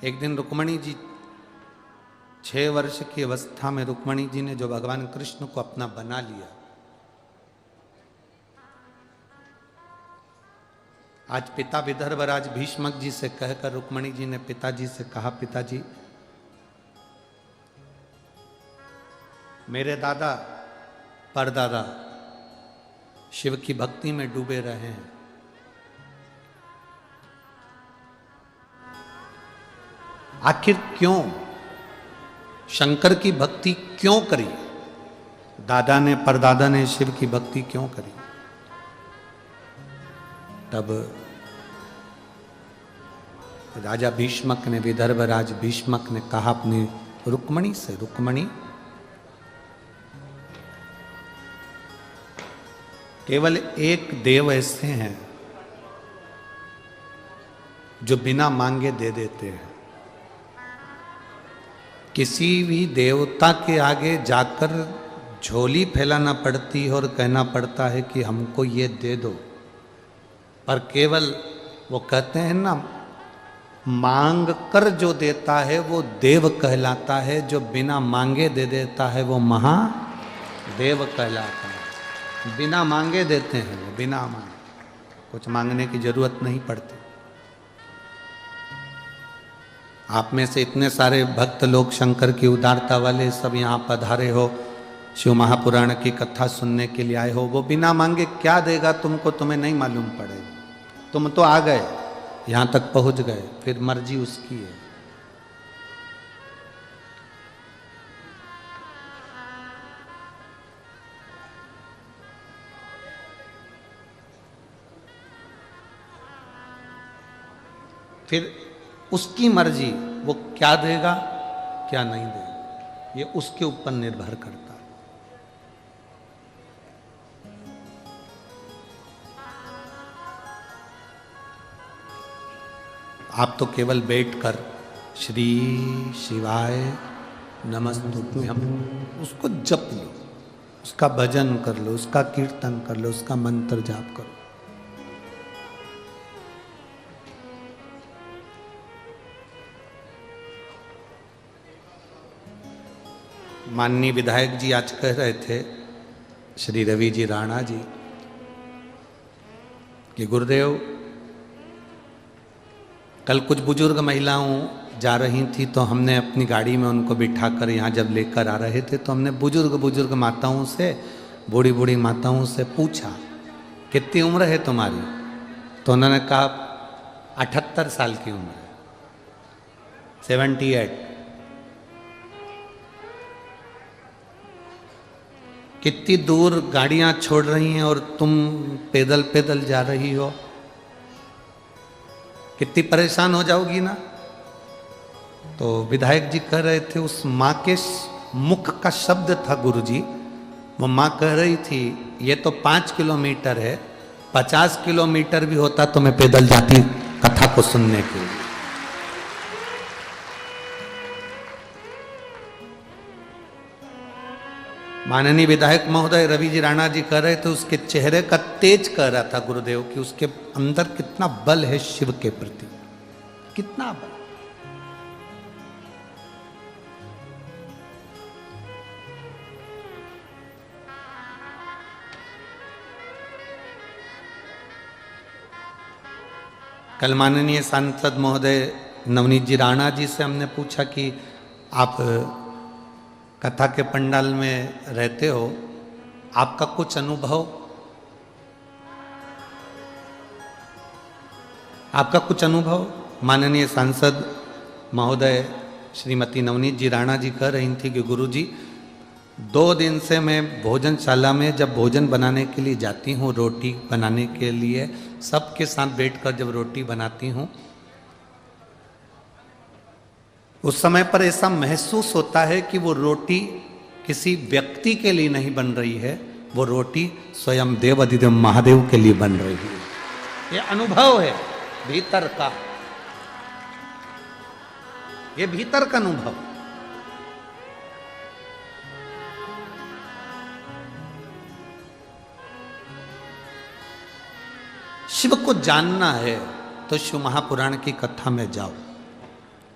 एक दिन रुक्मणी जी 6 वर्ष की अवस्था में रुक्मणी जी ने जो भगवान कृष्ण को अपना बना लिया, आज पिता विदर्भराज भीष्मक जी से कहकर रुक्मणी जी ने पिताजी से कहा, पिताजी मेरे दादा परदादा शिव की भक्ति में डूबे रहे हैं, आखिर क्यों शंकर की भक्ति क्यों करी, दादा ने परदादा ने शिव की भक्ति क्यों करी। तब राजा भीष्मक ने, विदर्भराज भीष्मक ने कहा अपनी रुक्मणी से, रुक्मणी केवल एक देव ऐसे हैं जो बिना मांगे दे देते हैं। किसी भी देवता के आगे जाकर झोली फैलाना पड़ती है और कहना पड़ता है कि हमको ये दे दो, पर केवल वो कहते हैं ना, मांग कर जो देता है वो देव कहलाता है, जो बिना मांगे दे देता है वो महादेव कहलाता है। बिना मांगे देते हैं वो, बिना मांगे, कुछ मांगने की जरूरत नहीं पड़ती। आप में से इतने सारे भक्त लोग शंकर की उदारता वाले सब यहाँ पधारे हो, शिव महापुराण की कथा सुनने के लिए आए हो, वो बिना मांगे क्या देगा तुमको, तुम्हें नहीं मालूम पड़ेगा। तुम तो आ गए, यहां तक पहुंच गए, फिर मर्जी उसकी है। फिर उसकी मर्जी, वो क्या देगा क्या नहीं देगा, ये उसके ऊपर निर्भर करता है। आप तो केवल बैठकर श्री शिवाय नमस्तुभ्यम उसको जप लो, उसका भजन कर लो, उसका कीर्तन कर लो, उसका मंत्र जाप करो। माननीय विधायक जी आज कह रहे थे, श्री रवि जी राणा जी, कि गुरुदेव कल कुछ बुजुर्ग महिलाओं जा रही थी तो हमने अपनी गाड़ी में उनको बिठाकर यहाँ जब लेकर आ रहे थे तो हमने बुजुर्ग माताओं से, बूढ़ी बूढ़ी माताओं से पूछा कितनी उम्र है तुम्हारी, तो उन्होंने कहा 78 साल की उम्र है, 78। कितनी दूर गाड़ियां छोड़ रही हैं और तुम पैदल पैदल जा रही हो, कितनी परेशान हो जाओगी ना। तो विधायक जी कह रहे थे उस माँ के मुख का शब्द था गुरुजी, वो माँ कह रही थी ये तो 5 किलोमीटर है, 50 किलोमीटर भी होता तो मैं पैदल जाती कथा को सुनने के लिए। माननीय विधायक महोदय रवि जी राणा जी कह रहे थे उसके चेहरे का तेज कह रहा था गुरुदेव कि उसके अंदर कितना बल है शिव के प्रति, कितना बल। कल माननीय सांसद महोदय नवनीत जी राणा जी से हमने पूछा कि आप कथा के पंडाल में रहते हो, आपका कुछ अनुभव, आपका कुछ अनुभव। माननीय सांसद महोदय श्रीमती नवनीत जी राणा जी कह रही थी कि गुरुजी 2 दिन से मैं भोजनशाला में जब भोजन बनाने के लिए जाती हूँ, रोटी बनाने के लिए सबके साथ बैठकर जब रोटी बनाती हूँ, उस समय पर ऐसा महसूस होता है कि वो रोटी किसी व्यक्ति के लिए नहीं बन रही है, वो रोटी स्वयं देव अधिदेव महादेव के लिए बन रही है। ये अनुभव है भीतर का, ये भीतर का अनुभव। शिव को जानना है तो शिव महापुराण की कथा में जाओ,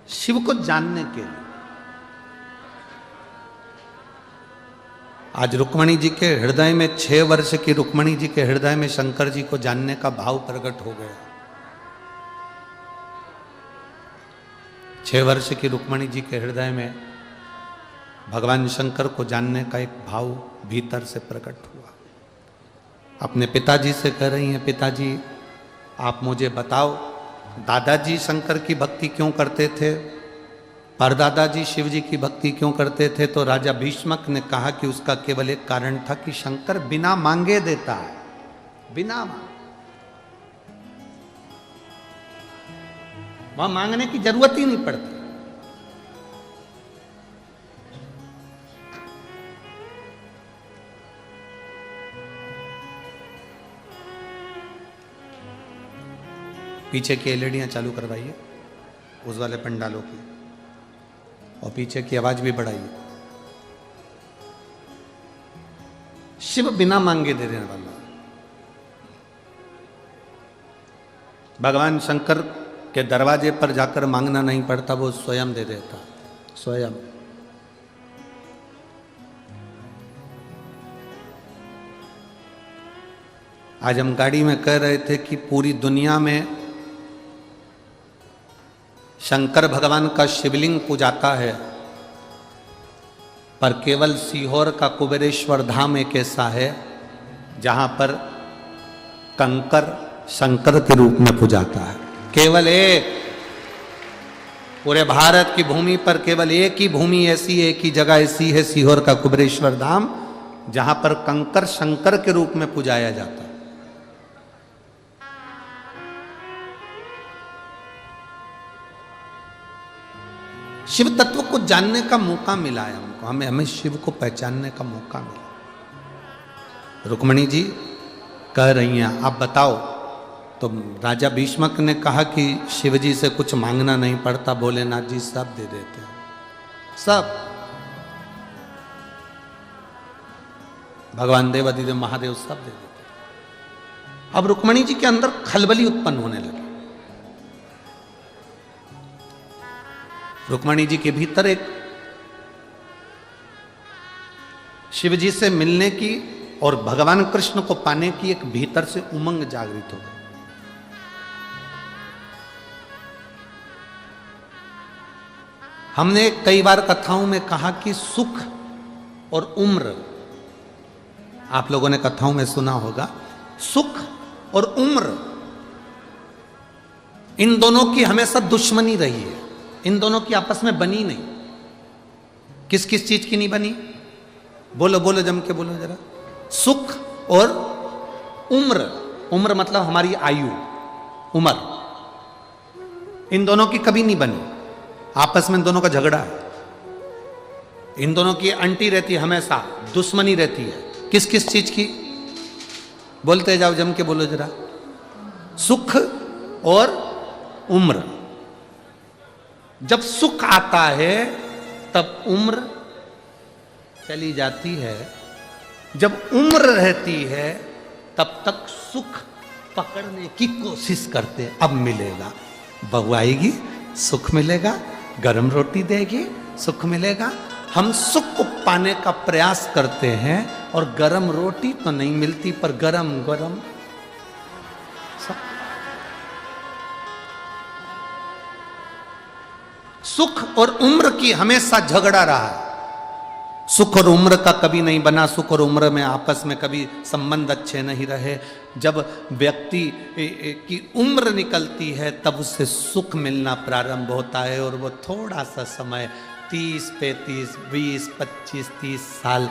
शिव को जानने के लिए। आज रुक्मणी जी के हृदय में, 6 वर्ष की रुक्मणी जी के हृदय में शंकर जी को जानने का भाव प्रकट हो गया। 6 वर्ष की रुक्मणी जी के हृदय में भगवान शंकर को जानने का एक भाव भीतर से प्रकट हुआ। अपने पिताजी से कह रही हैं, पिताजी आप मुझे बताओ दादाजी शंकर की भक्ति क्यों करते थे, परदादाजी शिव जी की भक्ति क्यों करते थे। तो राजा भीष्मक ने कहा कि उसका केवल एक कारण था कि शंकर बिना मांगे देता है, बिना मांगे, वहां मांगने की जरूरत ही नहीं पड़ती। पीछे की एलईडियां चालू करवाइए उस वाले पंडालों की, और पीछे की आवाज भी बढ़ाइए। शिव बिना मांगे दे देने वाला, भगवान शंकर के दरवाजे पर जाकर मांगना नहीं पड़ता, वो स्वयं दे देता, स्वयं। आज हम गाड़ी में कह रहे थे कि पूरी दुनिया में शंकर भगवान का शिवलिंग पूजाता है, पर केवल सीहोर का कुबेरेश्वर धाम एक ऐसा है जहां पर कंकर शंकर के रूप में पूजाता है। केवल एक, पूरे भारत की भूमि पर केवल एक ही भूमि ऐसी, एक ही जगह ऐसी है, सीहोर का कुबेरेश्वर धाम, जहां पर कंकर शंकर के रूप में पूजाया जाता है। शिव तत्व को जानने का मौका मिला है हमको, हमें शिव को पहचानने का मौका मिला। रुक्मणी जी कह रही हैं आप बताओ, तो राजा भीष्मक ने कहा कि शिव जी से कुछ मांगना नहीं पड़ता, भोलेनाथ जी सब दे देते हैं, सब। भगवान देव अधिदेव महादेव सब दे देते हैं। अब रुक्मणी जी के अंदर खलबली उत्पन्न होने लगी। रुक्मणी जी के भीतर एक शिव जी से मिलने की और भगवान कृष्ण को पाने की एक भीतर से उमंग जागृत हो गई। हमने कई बार कथाओं में कहा कि सुख और उम्र, आप लोगों ने कथाओं में सुना होगा, सुख और उम्र इन दोनों की हमेशा दुश्मनी रही है, इन दोनों की आपस में बनी नहीं। किस किस चीज की नहीं बनी? बोलो बोलो, जम के बोलो जरा। सुख और उम्र, उम्र मतलब हमारी आयु, उम्र, इन दोनों की कभी नहीं बनी। आपस में इन दोनों का झगड़ा है, इन दोनों की अंटी रहती है, हमेशा दुश्मनी रहती है। किस किस चीज की? बोलते जाओ, जम के बोलो जरा। सुख और उम्र। जब सुख आता है तब उम्र चली जाती है, जब उम्र रहती है तब तक सुख पकड़ने की कोशिश करते। अब मिलेगा, बहू आएगी, सुख मिलेगा, गरम रोटी देगी, सुख मिलेगा। हम सुख को पाने का प्रयास करते हैं और गरम रोटी तो नहीं मिलती, पर गरम गरम सुख और उम्र की हमेशा झगड़ा रहा है। सुख और उम्र का कभी नहीं बना, सुख और उम्र में आपस में कभी संबंध अच्छे नहीं रहे। जब व्यक्ति की उम्र निकलती है तब उससे सुख मिलना प्रारंभ होता है, और वो थोड़ा सा समय 30, 35, 20, 25, 30 साल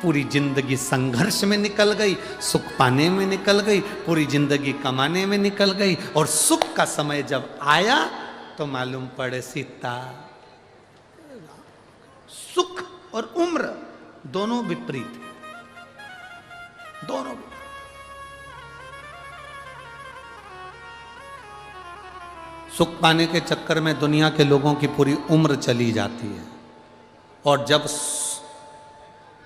पूरी जिंदगी संघर्ष में निकल गई, सुख पाने में निकल गई, पूरी जिंदगी कमाने में निकल गई, और सुख का समय जब आया तो मालूम पड़े सीता। सुख और उम्र दोनों विपरीत, दोनों विपरीत। सुख पाने के चक्कर में दुनिया के लोगों की पूरी उम्र चली जाती है, और जब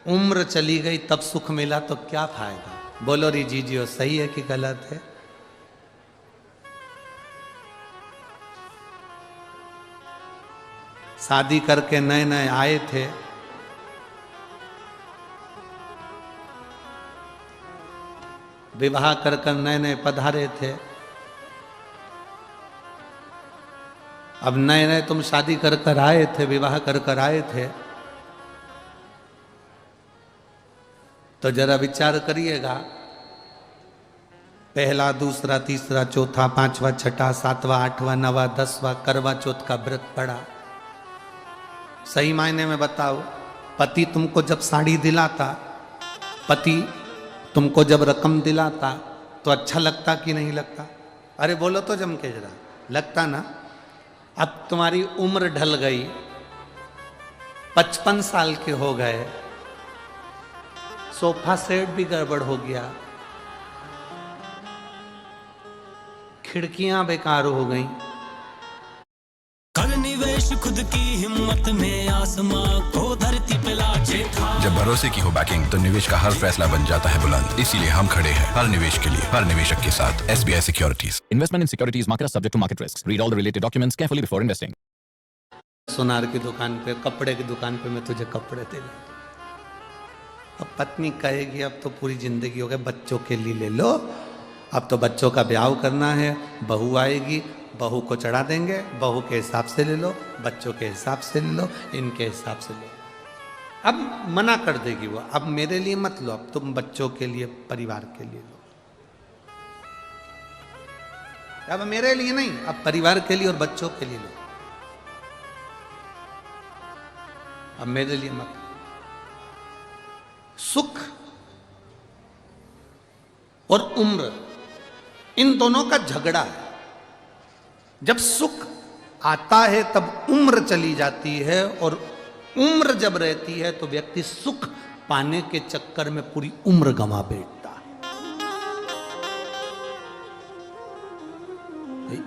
उम्र चली गई तब सुख मिला तो क्या फायदा? बोलो री जीजियो, सही है कि गलत है? शादी करके नए नए आए थे, विवाह कर कर नए नए पधारे थे। अब नए नए तुम शादी कर कर आए थे, विवाह कर कर आए थे, तो जरा विचार करिएगा, पहला, दूसरा, तीसरा, चौथा, पांचवा, छठा, सातवां, आठवां, नवा, 10वां करवा चौथ का व्रत पड़ा। सही मायने में बताओ, पति तुमको जब साड़ी दिलाता, पति तुमको जब रकम दिलाता तो अच्छा लगता कि नहीं लगता? अरे बोलो तो जम के जरा, लगता ना? अब तुम्हारी उम्र ढल गई, 55 साल के हो गए, सोफा सेट भी गड़बड़ हो गया, खिड़कियां बेकार हो गई। कर निवेश खुद की हिम्मत में, आसमां को धरती पे लाके था। जब भरोसे की हो बैकिंग तो निवेश का हर फैसला बन जाता है बुलंद। इसीलिए हम खड़े हैं हर निवेश के लिए, हर निवेशक के साथ। SBI Securities। Investment in securities market are subject to market risks. Read all the related documents carefully before investing. सुनार की दुकान पे, कपड़े की दुकान पे मैं तुझे कपड़े दे दूं। अब पत्नी कहेगी अब तो पूरी जिंदगी हो गई, बच्चों के लिए ले लो, अब तो बच्चों का ब्याह करना है। बहू आएगी, बहू को चढ़ा देंगे, बहू के हिसाब से ले लो, बच्चों के हिसाब से ले लो, इनके हिसाब से लो। अब मना कर देगी वो, अब मेरे लिए मत लो, अब तुम बच्चों के लिए, परिवार के लिए लो। अब मेरे लिए नहीं, अब परिवार के लिए और बच्चों के लिए लो, अब मेरे लिए मत। सुख और उम्र, इन दोनों का झगड़ा है। जब सुख आता है तब उम्र चली जाती है, और उम्र जब रहती है तो व्यक्ति सुख पाने के चक्कर में पूरी उम्र गंवा बैठता है।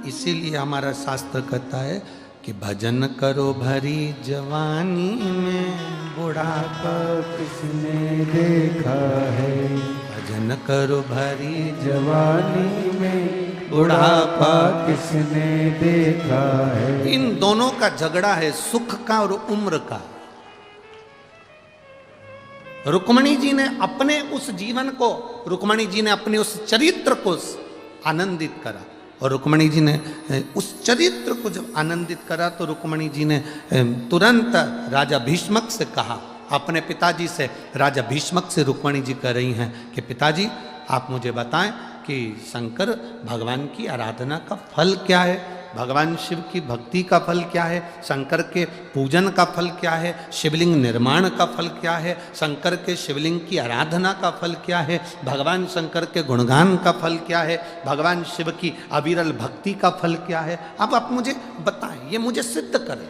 इसीलिए हमारा शास्त्र कहता है कि भजन करो भरी जवानी में, बुढ़ापा किसने देखा है? भजन करो भरी जवानी में बुढ़ापा किसने देखा है? इन दोनों का झगड़ा है, सुख का और उम्र का। रुक्मणी जी ने अपने उस जीवन को, रुक्मणी जी ने अपने उस चरित्र को आनंदित करा। और रुक्मणी जी ने उस चरित्र को जब आनंदित करा तो रुक्मणी जी ने तुरंत राजा भीष्मक से कहा, अपने पिताजी से, राजा भीष्मक से रुक्मणी जी कह रही हैं कि पिताजी आप मुझे बताएं कि शंकर भगवान की आराधना का फल क्या है, भगवान शिव की भक्ति का फल क्या है, शंकर के पूजन का फल क्या है, शिवलिंग निर्माण का फल क्या है, शंकर के शिवलिंग की आराधना का फल क्या है, भगवान शंकर के गुणगान का फल क्या है, भगवान शिव की अविरल भक्ति का फल क्या है। अब आप मुझे बताएं, ये मुझे सिद्ध करें।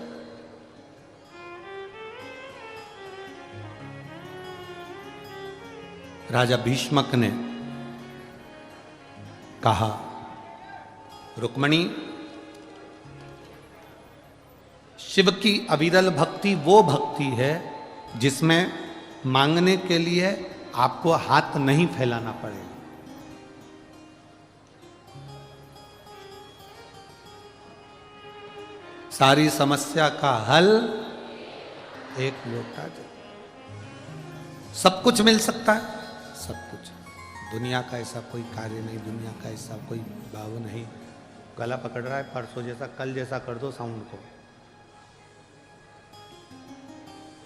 राजा भीष्मक ने कहा, रुक्मणी, शिव की अविरल भक्ति वो भक्ति है जिसमें मांगने के लिए आपको हाथ नहीं फैलाना पड़ेगा। सारी समस्या का हल एक लोटा जल। सब कुछ मिल सकता है, सब कुछ। दुनिया का ऐसा कोई कार्य नहीं, दुनिया का ऐसा कोई भाव नहीं। गला पकड़ रहा है, परसों जैसा कल जैसा कर दो साउंड को।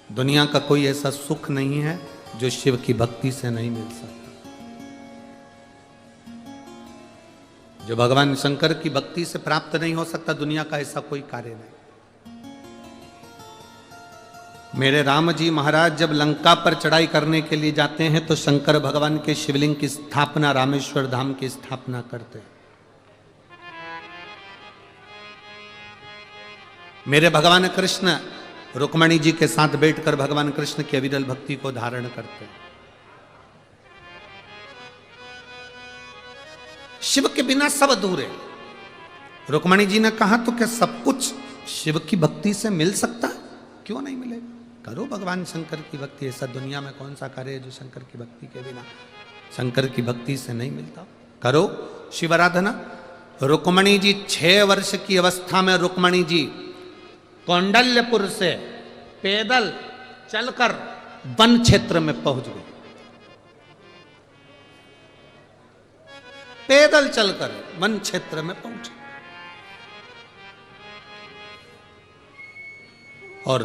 दुनिया का कोई ऐसा सुख नहीं है जो शिव की भक्ति से नहीं मिल सकता। जो भगवान शंकर की भक्ति से प्राप्त नहीं हो सकता, दुनिया का ऐसा कोई कार्य नहीं। मेरे राम जी महाराज जब लंका पर चढ़ाई करने के लिए जाते हैं तो शंकर भगवान के शिवलिंग की स्थापना, रामेश्वर धाम की स्थापना करते हैं। मेरे भगवान कृष्ण रुक्मणी जी के साथ बैठकर भगवान कृष्ण की अविरल भक्ति को धारण करते हैं। शिव के बिना सब अधूरे। रुक्मणी जी ने कहा तो क्या सब कुछ शिव की भक्ति से मिल सकता है? क्यों नहीं मिलेगा? करो भगवान शंकर की भक्ति। ऐसा दुनिया में कौन सा कार्य है जो शंकर की भक्ति के बिना, शंकर की भक्ति से नहीं मिलता? करो शिव आराधना। रुक्मणी जी 6 वर्ष की अवस्था में रुक्मणी जी कौंडल्यपुर से पैदल चलकर वन क्षेत्र में पहुंच गए। पैदल चलकर वन क्षेत्र में पहुंचे और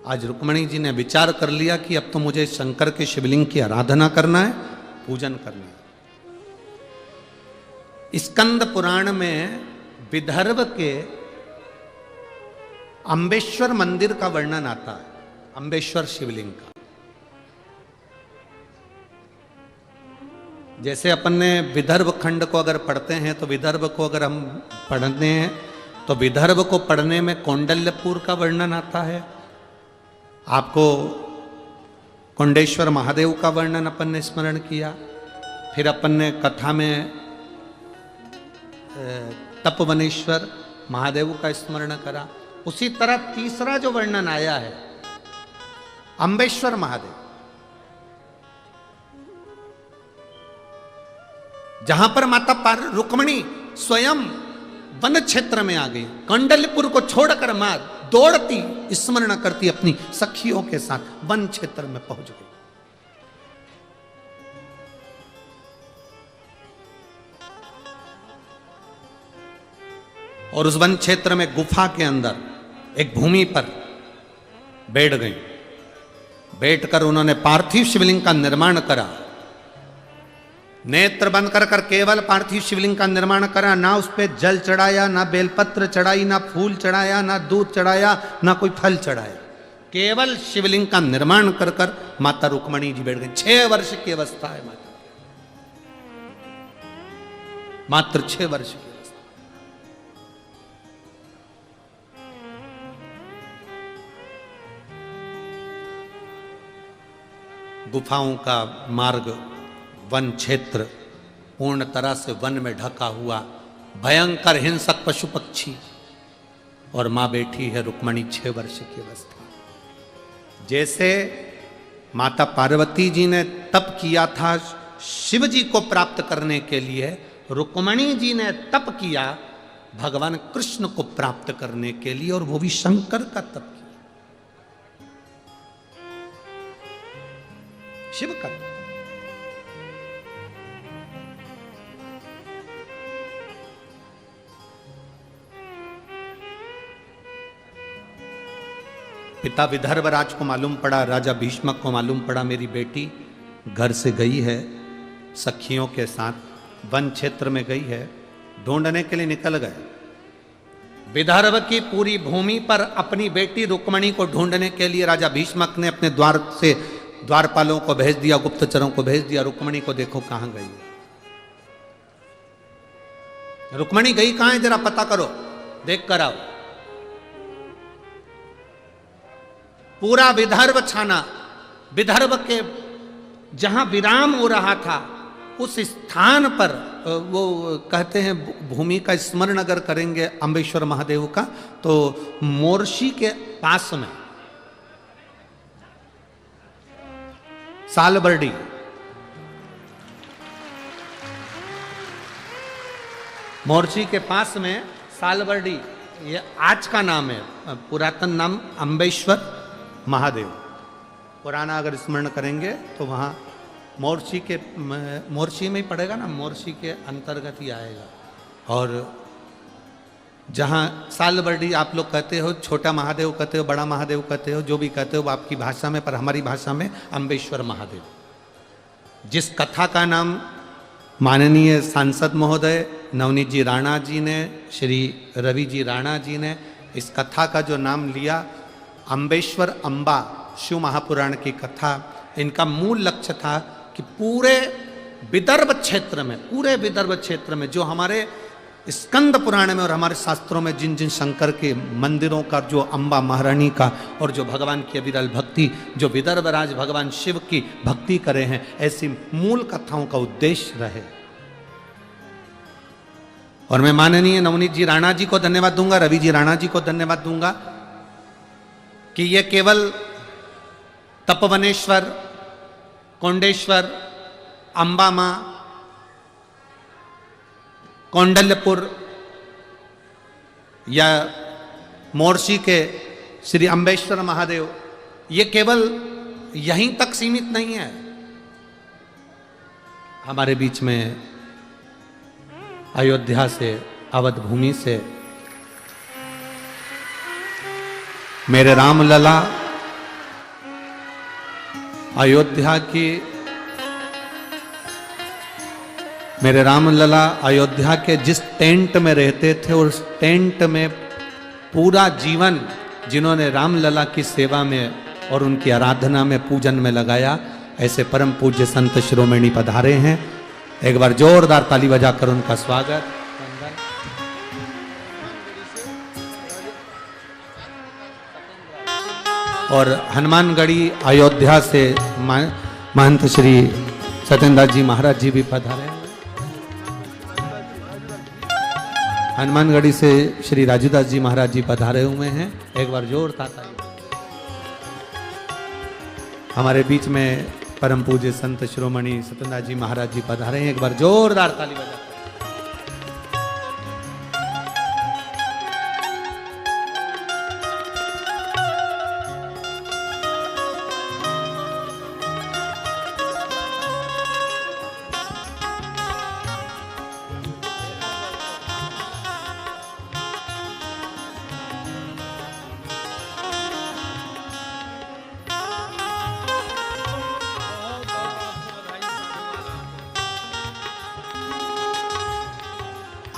आज रुक्मणी जी ने विचार कर लिया कि अब तो मुझे शंकर के शिवलिंग की आराधना करना है, पूजन करना है। स्कंद पुराण में विदर्भ के अम्बेश्वर मंदिर का वर्णन आता है, अम्बेश्वर शिवलिंग का। जैसे अपन ने विदर्भ खंड को अगर पढ़ते हैं तो विदर्भ को अगर हम पढ़ते हैं तो विदर्भ को पढ़ने में कौंडल्यपुर का वर्णन आता है। आपको कुंडेश्वर महादेव का वर्णन अपन ने स्मरण किया। फिर अपन ने कथा में तपवनेश्वर महादेव का स्मरण करा। उसी तरह तीसरा जो वर्णन आया है अम्बेश्वर महादेव, जहां पर माता रुक्मणी स्वयं वन क्षेत्र में आ गई। कौंडल्यपुर को छोड़कर मां दौड़ती स्मरण करती अपनी सखियों के साथ वन क्षेत्र में पहुंच गई। और उस वन क्षेत्र में गुफा के अंदर एक भूमि पर बैठ गई। बैठकर उन्होंने पार्थिव शिवलिंग का निर्माण करा। नेत्र बंद कर केवल पार्थिव शिवलिंग का निर्माण करा। ना उस पर जल चढ़ाया, ना बेलपत्र चढ़ाई, ना फूल चढ़ाया, ना दूध चढ़ाया, ना कोई फल चढ़ाया। केवल शिवलिंग का निर्माण कर माता रुक्मणी जी बैठ गई। 6 वर्ष की अवस्था है माता, मात्र 6 वर्ष की अवस्था। गुफाओं का मार्ग, वन क्षेत्र पूर्ण तरह से वन में ढका हुआ, भयंकर हिंसक पशु पक्षी, और मां बैठी है रुक्मणी 6 वर्ष की अवस्था। जैसे माता पार्वती जी ने तप किया था शिव जी को प्राप्त करने के लिए, रुक्मणी जी ने तप किया भगवान कृष्ण को प्राप्त करने के लिए, और वो भी शंकर का तप किया, शिव का तप। पिता विदर्भ राज को मालूम पड़ा, राजा भीष्मक को मालूम पड़ा मेरी बेटी घर से गई है, सखियों के साथ वन क्षेत्र में गई है, ढूंढने के लिए निकल गए। विदर्भ की पूरी भूमि पर अपनी बेटी रुक्मणी को ढूंढने के लिए राजा भीष्मक ने अपने द्वार से द्वारपालों को भेज दिया, गुप्तचरों को भेज दिया, रुक्मणी को देखो कहां गई, रुक्मणी गई कहां है, जरा पता करो, देख कर आओ। पूरा विदर्भ छाना, विदर्भ के जहां विराम हो रहा था उस स्थान पर, वो कहते हैं भूमि का स्मरण अगर करेंगे अम्बेश्वर महादेव का, तो मोर्शी के पास में सालबर्डी, मोर्शी के पास में सालबर्डी, ये आज का नाम है, पुरातन नाम अम्बेश्वर महादेव। पुराना अगर स्मरण करेंगे तो वहाँ मोर्शी में ही पड़ेगा ना, मोर्शी के अंतर्गत ही आएगा। और जहाँ सालबर्डी आप लोग कहते हो, छोटा महादेव कहते हो, बड़ा महादेव कहते हो, जो भी कहते हो वो आपकी भाषा में, पर हमारी भाषा में अम्बेश्वर महादेव। जिस कथा का नाम माननीय सांसद महोदय नवनीत जी राणा जी ने, श्री रवि जी राणा जी ने इस कथा का जो नाम लिया, अम्बेश्वर अम्बा, शिव महापुराण की कथा, इनका मूल लक्ष्य था कि पूरे विदर्भ क्षेत्र में, पूरे विदर्भ क्षेत्र में जो हमारे स्कंद पुराण में और हमारे शास्त्रों में जिन जिन शंकर के मंदिरों का, जो अम्बा महारानी का और जो भगवान की अविरल भक्ति, जो विदर्भ राज भगवान शिव की भक्ति करे हैं, ऐसी मूल कथाओं का उद्देश्य रहे। और मैं माननीय नवनीत जी राणा जी को धन्यवाद दूंगा, रवि जी राणा जी को धन्यवाद दूंगा कि ये केवल तपवनेश्वर, कोंडेश्वर, अंबा मां, कौंडल्यपुर या मोर्शी के श्री अम्बेश्वर महादेव, ये केवल यहीं तक सीमित नहीं है। हमारे बीच में अयोध्या से, अवध भूमि से मेरे रामलला अयोध्या की, मेरे रामलला अयोध्या के जिस टेंट में रहते थे, उस टेंट में पूरा जीवन जिन्होंने रामलला की सेवा में और उनकी आराधना में, पूजन में लगाया, ऐसे परम पूज्य संत शिरोमणि पधारे हैं। एक बार जोरदार ताली बजाकर उनका स्वागत। और हनुमानगढ़ी अयोध्या से महंत श्री सत्येंद्र जी महाराज जी भी पधारे। हनुमानगढ़ी से श्री राजूदास जी महाराज जी पधारे हुए हैं। एक बार जोरदार ताली। हमारे बीच में परम पूज्य संत शिरोमणि सत्येंद्र जी महाराज जी पधारे हैं। एक बार जोरदार ताली बजा।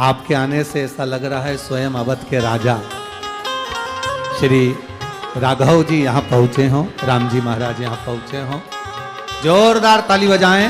आपके आने से ऐसा लग रहा है स्वयं अवध के राजा श्री राघव जी यहाँ पहुंचे हों, राम जी महाराज यहाँ पहुंचे हों। जोरदार ताली बजाएं।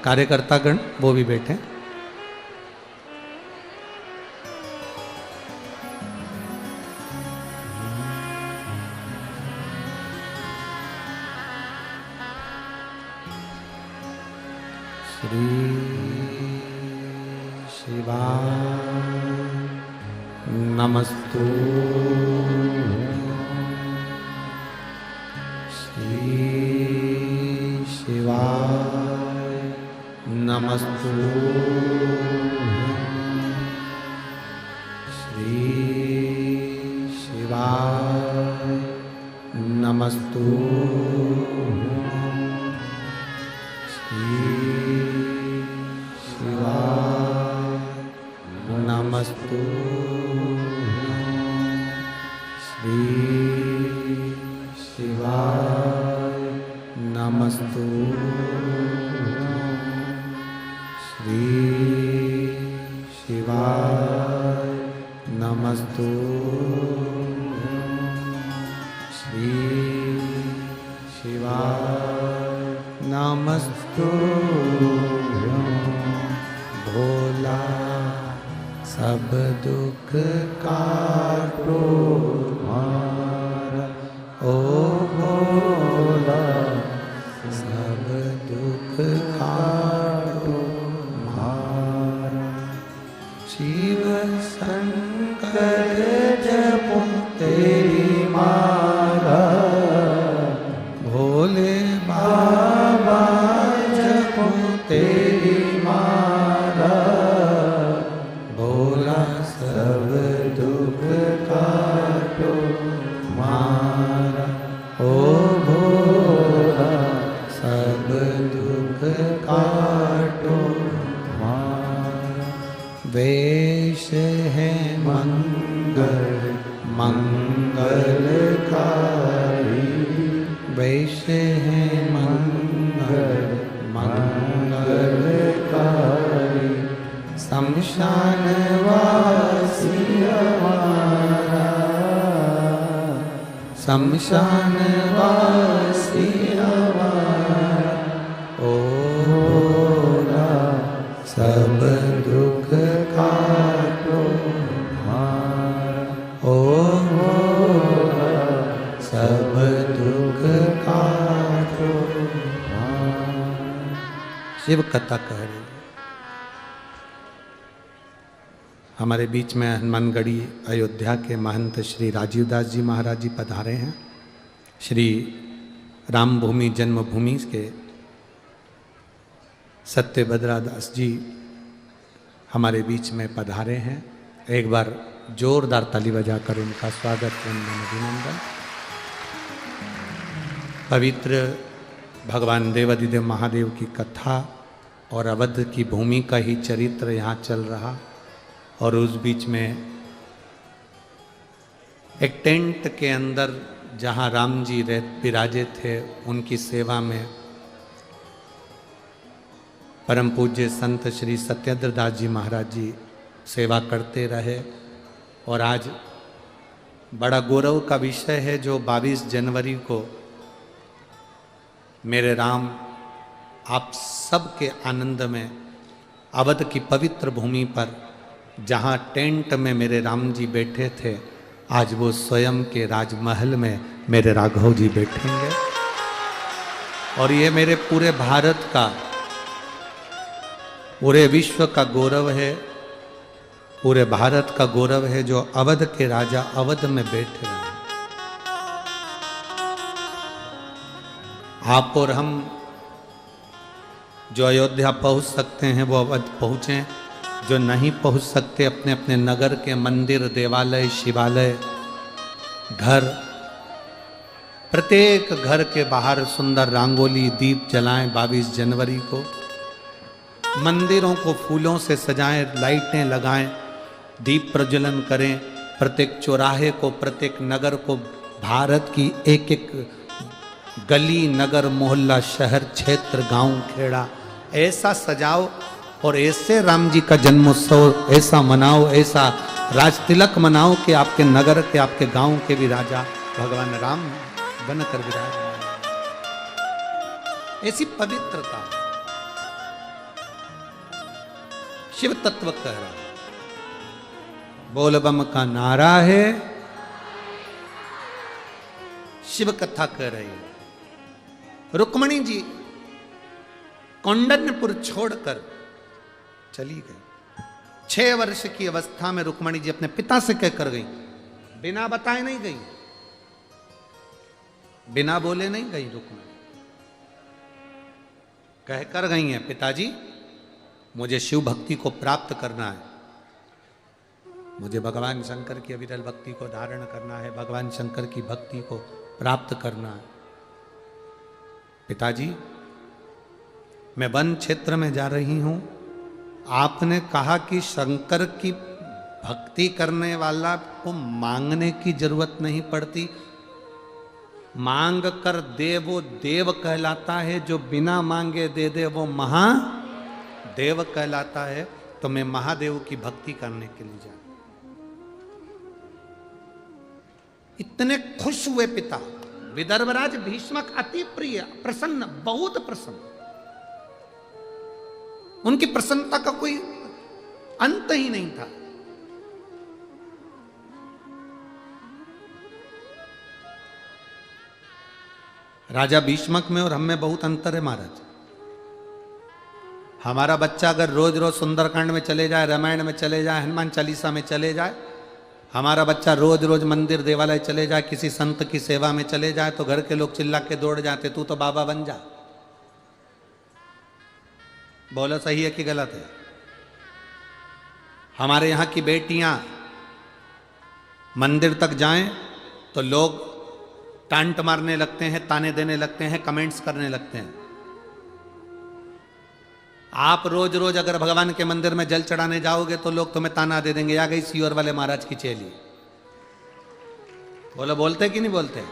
कार्यकर्तागण वो भी बैठे। श्री शिवाय नमस्तु। श्री शिवाय नमस्तु। श्री शिवाय नमस्तु। नमस्तु। श्री शिवाय नमस्तु। श्री शिवाय नमस्तु। श्री शिवाय नमस्तु। भोला सब दुख काटो मारा, ओ भोला सब दुख काटो मारा। शिव शंकर जपो तेरी माला, भोले बाबा जपो तेरी माला। भोला सब दुख काटो मारा, ओ भोला सब दुख काटो मारा। वेश है मंगल मंगलकारी, वेश है मंगल मंगलकारी। शमशान वासी हमारा, शमशान वासी हमारा। ओ भोला सब दुख काटो मारा, ओ भोला सब दुख काटो मारा। शिव कथा कह रही। हमारे बीच में हनुमानगढ़ी अयोध्या के महंत श्री राजीव दास जी महाराज जी पधारे हैं। श्री रामभूमि जन्मभूमि के सत्यभद्रा दास जी हमारे बीच में पधारे हैं। एक बार जोरदार ताली बजाकर उनका स्वागत वंदन अभिनंदन। पवित्र भगवान देवाधिदेव महादेव की कथा और अवध की भूमि का ही चरित्र यहाँ चल रहा, और उस बीच में एक टेंट के अंदर जहाँ राम जी विराजे थे, उनकी सेवा में परम पूज्य संत श्री सत्येंद्र दास जी महाराज जी सेवा करते रहे। और आज बड़ा गौरव का विषय है जो 22 जनवरी को मेरे राम आप सबके आनंद में अवध की पवित्र भूमि पर जहाँ टेंट में मेरे राम जी बैठे थे, आज वो स्वयं के राजमहल में मेरे राघव जी बैठेंगे। और ये मेरे पूरे भारत का, पूरे विश्व का गौरव है, पूरे भारत का गौरव है जो अवध के राजा अवध में बैठे रहे। आप और हम जो अयोध्या पहुंच सकते हैं वो अवध पहुंचें, जो नहीं पहुंच सकते अपने अपने नगर के मंदिर, देवालय, शिवालय, घर, प्रत्येक घर के बाहर सुंदर रंगोली दीप जलाएं। 22 जनवरी को मंदिरों को फूलों से सजाएं, लाइटें लगाएं, दीप प्रज्वलन करें। प्रत्येक चौराहे को, प्रत्येक नगर को, भारत की एक एक गली, नगर, मोहल्ला, शहर, क्षेत्र, गांव, खेड़ा ऐसा सजाओ और ऐसे राम जी का जन्मोत्सव ऐसा मनाओ, ऐसा राज तिलक मनाओ कि आपके नगर के, आपके गांव के भी राजा भगवान राम बनकर विराज। ऐसी पवित्रता शिव तत्व कह रहा है, बोल बम का नारा है, शिव कथा कह रही है। रुक्मणी जी कौंडन्यपुर छोड़कर चली गई। 6 वर्ष की अवस्था में रुक्मणी जी अपने पिता से कहकर गई, बिना बताए नहीं गई, बिना बोले नहीं गई रुक्मणी, कहकर गई हैं, पिताजी मुझे शिव भक्ति को प्राप्त करना है, मुझे भगवान शंकर की अविरल भक्ति को धारण करना है, भगवान शंकर की भक्ति को प्राप्त करना है। पिताजी मैं वन क्षेत्र में जा रही हूं, आपने कहा कि शंकर की भक्ति करने वाला को मांगने की जरूरत नहीं पड़ती, मांग कर दे वो देव कहलाता है, जो बिना मांगे दे दे वो महादेव कहलाता है। तो मैं महादेव की भक्ति करने के लिए जा, इतने खुश हुए पिता। विदर्भराज भीष्मक अति प्रिय, प्रसन्न, बहुत प्रसन्न, उनकी प्रसन्नता का कोई अंत ही नहीं था। राजा भीष्मक में और हम में बहुत अंतर है महाराज। हमारा बच्चा अगर रोज रोज सुंदरकांड में चले जाए, रामायण में चले जाए, हनुमान चालीसा में चले जाए, हमारा बच्चा रोज रोज मंदिर देवालय चले जाए, किसी संत की सेवा में चले जाए, तो घर के लोग चिल्ला के दौड़ जाते, तू तो बाबा बन जा। बोलो सही है कि गलत है? हमारे यहां की बेटियां मंदिर तक जाएं तो लोग टांट मारने लगते हैं, ताने देने लगते हैं, कमेंट्स करने लगते हैं। आप रोज रोज अगर भगवान के मंदिर में जल चढ़ाने जाओगे तो लोग तुम्हें ताना दे देंगे, आ गई सीओर वाले महाराज की चेली। बोलो बोलते कि नहीं बोलते?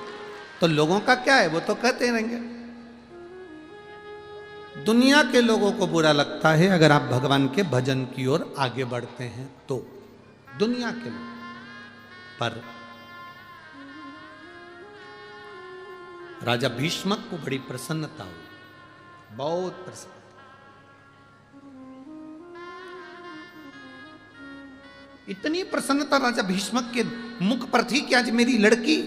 तो लोगों का क्या है, वो तो कहते रहेंगे। दुनिया के लोगों को बुरा लगता है अगर आप भगवान के भजन की ओर आगे बढ़ते हैं तो, दुनिया के लोग। पर राजा भीष्मक को बड़ी प्रसन्नता हुई, बहुत प्रसन्न। इतनी प्रसन्नता राजा भीष्मक के मुख पर थी कि आज मेरी लड़की,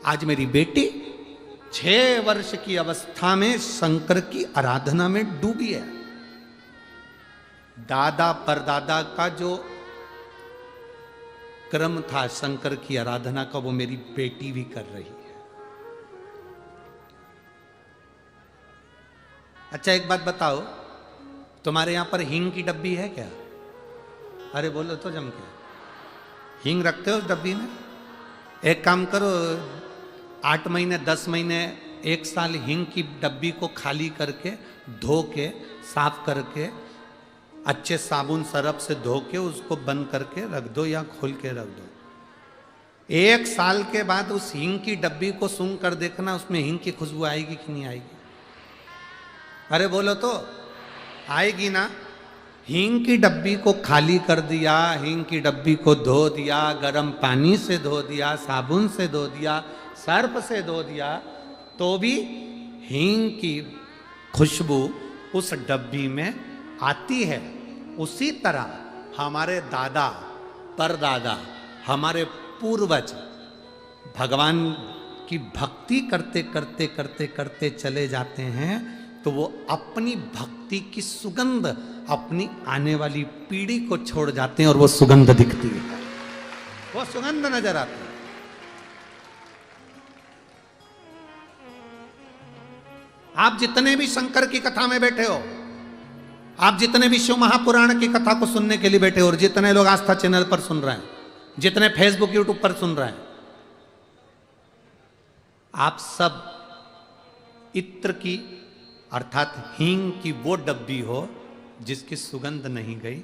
आज मेरी बेटी 6 वर्ष की अवस्था में शंकर की आराधना में डूबी है। दादा परदादा का जो क्रम था शंकर की आराधना का, वो मेरी बेटी भी कर रही है। अच्छा एक बात बताओ, तुम्हारे यहां पर हींग की डब्बी है क्या? अरे बोलो तो जम के, हींग रखते हो उस डब्बी में? एक काम करो, 8 महीने 10 महीने 1 साल हींग की डब्बी को खाली करके, धो के, साफ करके, अच्छे साबुन सरफ से धो के उसको बंद करके रख दो या खोल के रख दो। 1 साल के बाद उस हींग की डब्बी को सूंघ कर देखना, उसमें हींग की खुशबू आएगी कि नहीं आएगी? अरे बोलो तो, आएगी ना? हींग की डब्बी को खाली कर दिया, हींग की डब्बी को धो दिया, गर्म पानी से धो दिया, साबुन से धो दिया, सर्फ से धो दिया, तो भी हींग की खुशबू उस डब्बी में आती है। उसी तरह हमारे दादा परदादा, हमारे पूर्वज भगवान की भक्ति करते करते करते करते चले जाते हैं, तो वो अपनी भक्ति की सुगंध अपनी आने वाली पीढ़ी को छोड़ जाते हैं और वो सुगंध दिखती है, वो सुगंध नजर आती है। आप जितने भी शंकर की कथा में बैठे हो, आप जितने भी शिव महापुराण की कथा को सुनने के लिए बैठे हो, और जितने लोग आस्था चैनल पर सुन रहे हैं, जितने फेसबुक यूट्यूब पर सुन रहे हैं, आप सब इत्र की अर्थात हींग की वो डब्बी हो जिसकी सुगंध नहीं गई।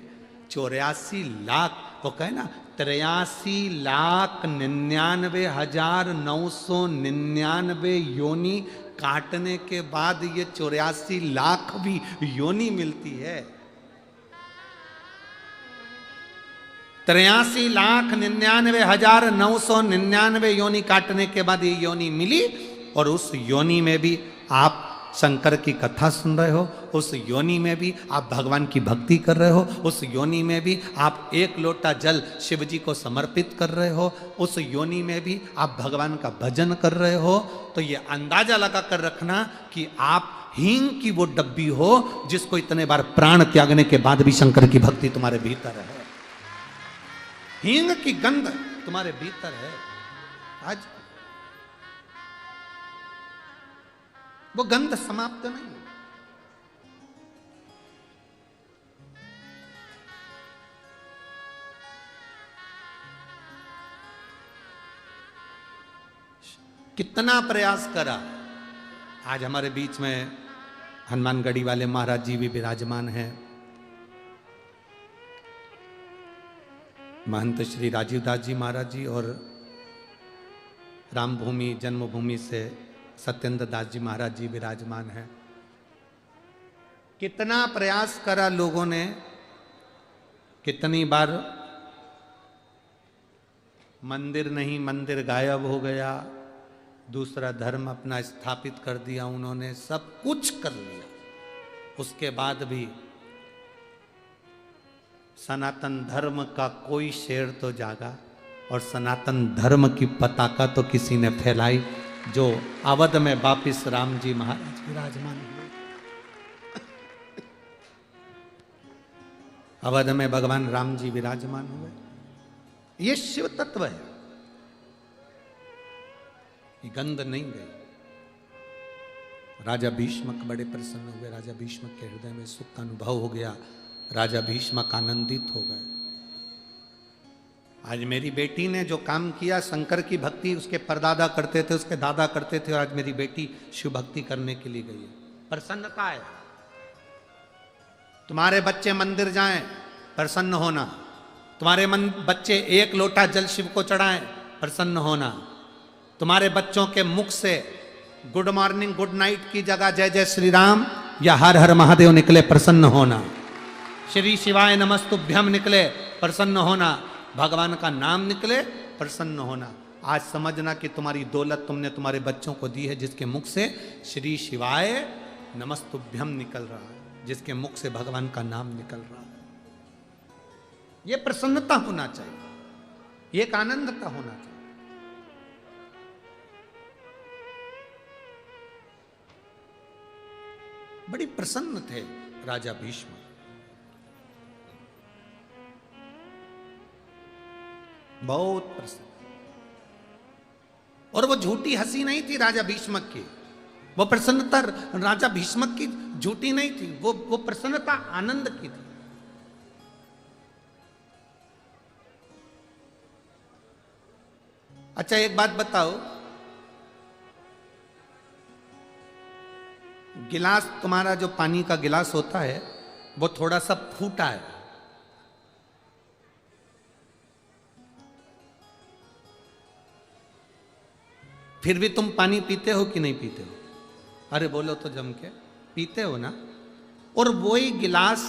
84 लाख, वो कहे ना 83,99,999 योनि काटने के बाद ये 84 लाख भी योनि मिलती है। 83,99,999 योनि काटने के बाद ये योनि मिली, और उस योनि में भी आप शंकर की कथा सुन रहे हो, उस योनि में भी आप भगवान की भक्ति कर रहे हो, उस योनि में भी आप एक लोटा जल शिव जी को समर्पित कर रहे हो, उस योनि में भी आप भगवान का भजन कर रहे हो, तो ये अंदाजा लगा कर रखना कि आप हींग की वो डब्बी हो जिसको इतने बार प्राण त्यागने के बाद भी शंकर की भक्ति तुम्हारे भीतर है। हींग की गंध तुम्हारे भीतर है। आज वो गंध समाप्त नहीं। कितना प्रयास करा। आज हमारे बीच में हनुमानगढ़ी वाले महाराज जी भी विराजमान हैं। महंत श्री राजीव दास जी महाराज जी और रामभूमि जन्मभूमि से सत्येंद्र दास जी महाराज जी विराजमान हैं। कितना प्रयास करा लोगों ने, कितनी बार मंदिर नहीं, मंदिर गायब हो गया, दूसरा धर्म अपना स्थापित कर दिया उन्होंने, सब कुछ कर लिया, उसके बाद भी सनातन धर्म का कोई शेर तो जागा और सनातन धर्म की पताका तो किसी ने फैलाई, जो अवध में वापिस राम जी महाराज विराजमान हुए। अवध में भगवान राम जी विराजमान हुए। ये शिव तत्व है। ये गंध नहीं गई। राजा भीष्मक बड़े प्रसन्न हुए। राजा भीष्मक के हृदय में सुख का अनुभव हो गया। राजा भीष्मक आनंदित हो गए। आज मेरी बेटी ने जो काम किया, शंकर की भक्ति उसके परदादा करते थे, उसके दादा करते थे, और आज मेरी बेटी शिव भक्ति करने के लिए गई है। प्रसन्नता है। तुम्हारे बच्चे मंदिर जाएं, प्रसन्न होना। तुम्हारे बच्चे एक लोटा जल शिव को चढ़ाएं, प्रसन्न होना। तुम्हारे बच्चों के मुख से गुड मॉर्निंग गुड नाइट की जगह जय जय श्री राम या हर हर महादेव निकले, प्रसन्न होना। श्री शिवाय नमस्तुभ्यम निकले, प्रसन्न होना। भगवान का नाम निकले, प्रसन्न होना। आज समझना कि तुम्हारी दौलत तुमने तुम्हारे बच्चों को दी है, जिसके मुख से श्री शिवाय नमस्तुभ्यम निकल रहा है, जिसके मुख से भगवान का नाम निकल रहा है। यह प्रसन्नता होना चाहिए, एक आनंदता होना चाहिए। बड़ी प्रसन्न थे राजा भीष्म। बहुत प्रसन्न। और वो झूठी हंसी नहीं थी राजा भीष्मक की। वो प्रसन्नता राजा भीष्मक की झूठी नहीं थी। वो प्रसन्नता आनंद की थी। अच्छा एक बात बताओ, गिलास, तुम्हारा जो पानी का गिलास होता है वो थोड़ा सा फूटा है, फिर भी तुम पानी पीते हो कि नहीं पीते हो? अरे बोलो तो जम के, पीते हो ना। और वही गिलास,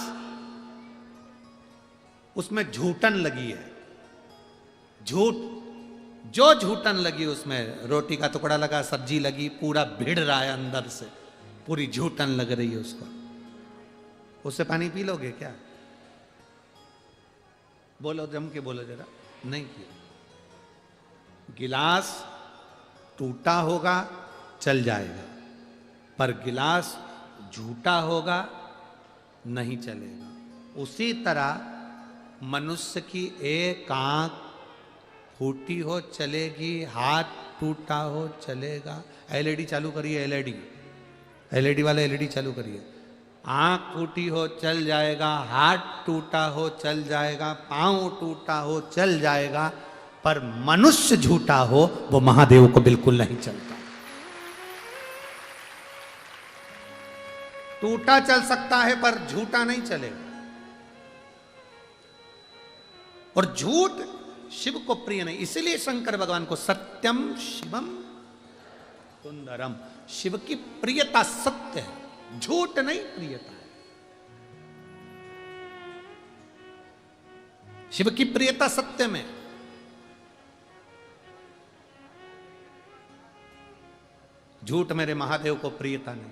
उसमें झूठन लगी है। जो झूठन लगी उसमें, रोटी का टुकड़ा लगा, सब्जी लगी, पूरा भिड़ रहा है अंदर से, पूरी झूठन लग रही है उसको। उससे पानी पी लोगे क्या? बोलो जम के, बोलो जरा। नहीं पिए। गिलास टूटा होगा चल जाएगा, पर गिलास झूठा होगा नहीं चलेगा। उसी तरह मनुष्य की एक आंख फूटी हो चलेगी, हाथ टूटा हो चलेगा। एलईडी चालू करिए, एलईडी वाले एलईडी चालू करिए। आंख टूटी हो चल जाएगा, हाथ टूटा हो चल जाएगा, पांव टूटा हो चल जाएगा, पर मनुष्य झूठा हो वो महादेव को बिल्कुल नहीं चलता। टूटा चल सकता है पर झूठा नहीं चलेगा। और झूठ शिव को प्रिय नहीं, इसलिए शंकर भगवान को सत्यम शिवम सुंदरम, शिव की प्रियता सत्य है, झूठ नहीं प्रियता है। शिव की प्रियता सत्य में। झूठ मेरे महादेव को प्रियता नहीं।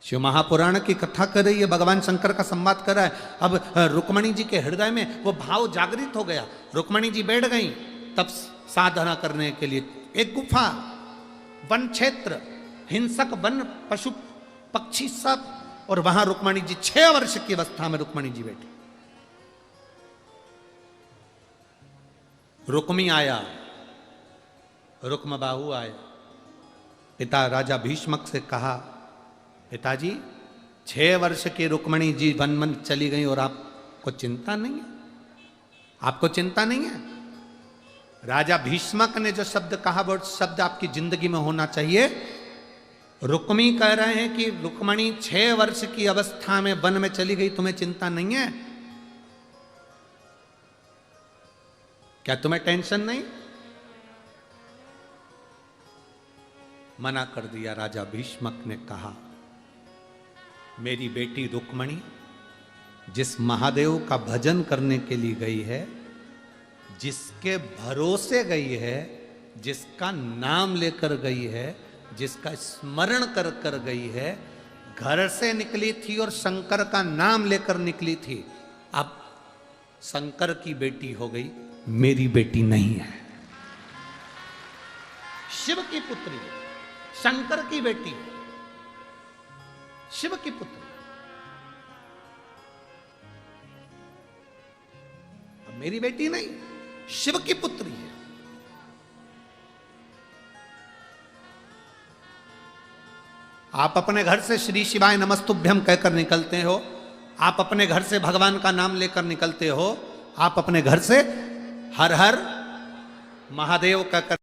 शिव महापुराण की कथा कर रही है, भगवान शंकर का संवाद कर रहा है। अब रुक्मणी जी के हृदय में वो भाव जागृत हो गया। रुक्मणी जी बैठ गई तब साधना करने के लिए। एक गुफा, वन क्षेत्र, हिंसक वन, पशु पक्षी सब, और वहां रुक्मणी जी 6 वर्ष की अवस्था में रुक्मणी जी बैठी। रुक्मी आया, रुक्मबाहु आया। पिता राजा भीष्मक से कहा, पिताजी 6 वर्ष की रुक्मणी जी वन में चली गई और आपको चिंता नहीं है? आपको चिंता नहीं है? राजा भीष्मक ने जो शब्द कहा वो शब्द आपकी जिंदगी में होना चाहिए। रुक्मी कह रहे हैं कि रुक्मणी 6 वर्ष की अवस्था में वन में चली गई, तुम्हें चिंता नहीं है? क्या तुम्हें टेंशन नहीं? मना कर दिया। राजा भीष्मक ने कहा, मेरी बेटी रुक्मणी जिस महादेव का भजन करने के लिए गई है, जिसके भरोसे गई है, जिसका नाम लेकर गई है, जिसका स्मरण कर कर गई है, घर से निकली थी और शंकर का नाम लेकर निकली थी, अब शंकर की बेटी हो गई, मेरी बेटी नहीं है। शिव की पुत्री, शंकर की बेटी, शिव की पुत्री। अब मेरी बेटी नहीं, शिव की पुत्री है। आप अपने घर से श्री शिवाय नमस्तुभ्यम कहकर निकलते हो, आप अपने घर से भगवान का नाम लेकर निकलते हो, आप अपने घर से हर हर महादेव कहकर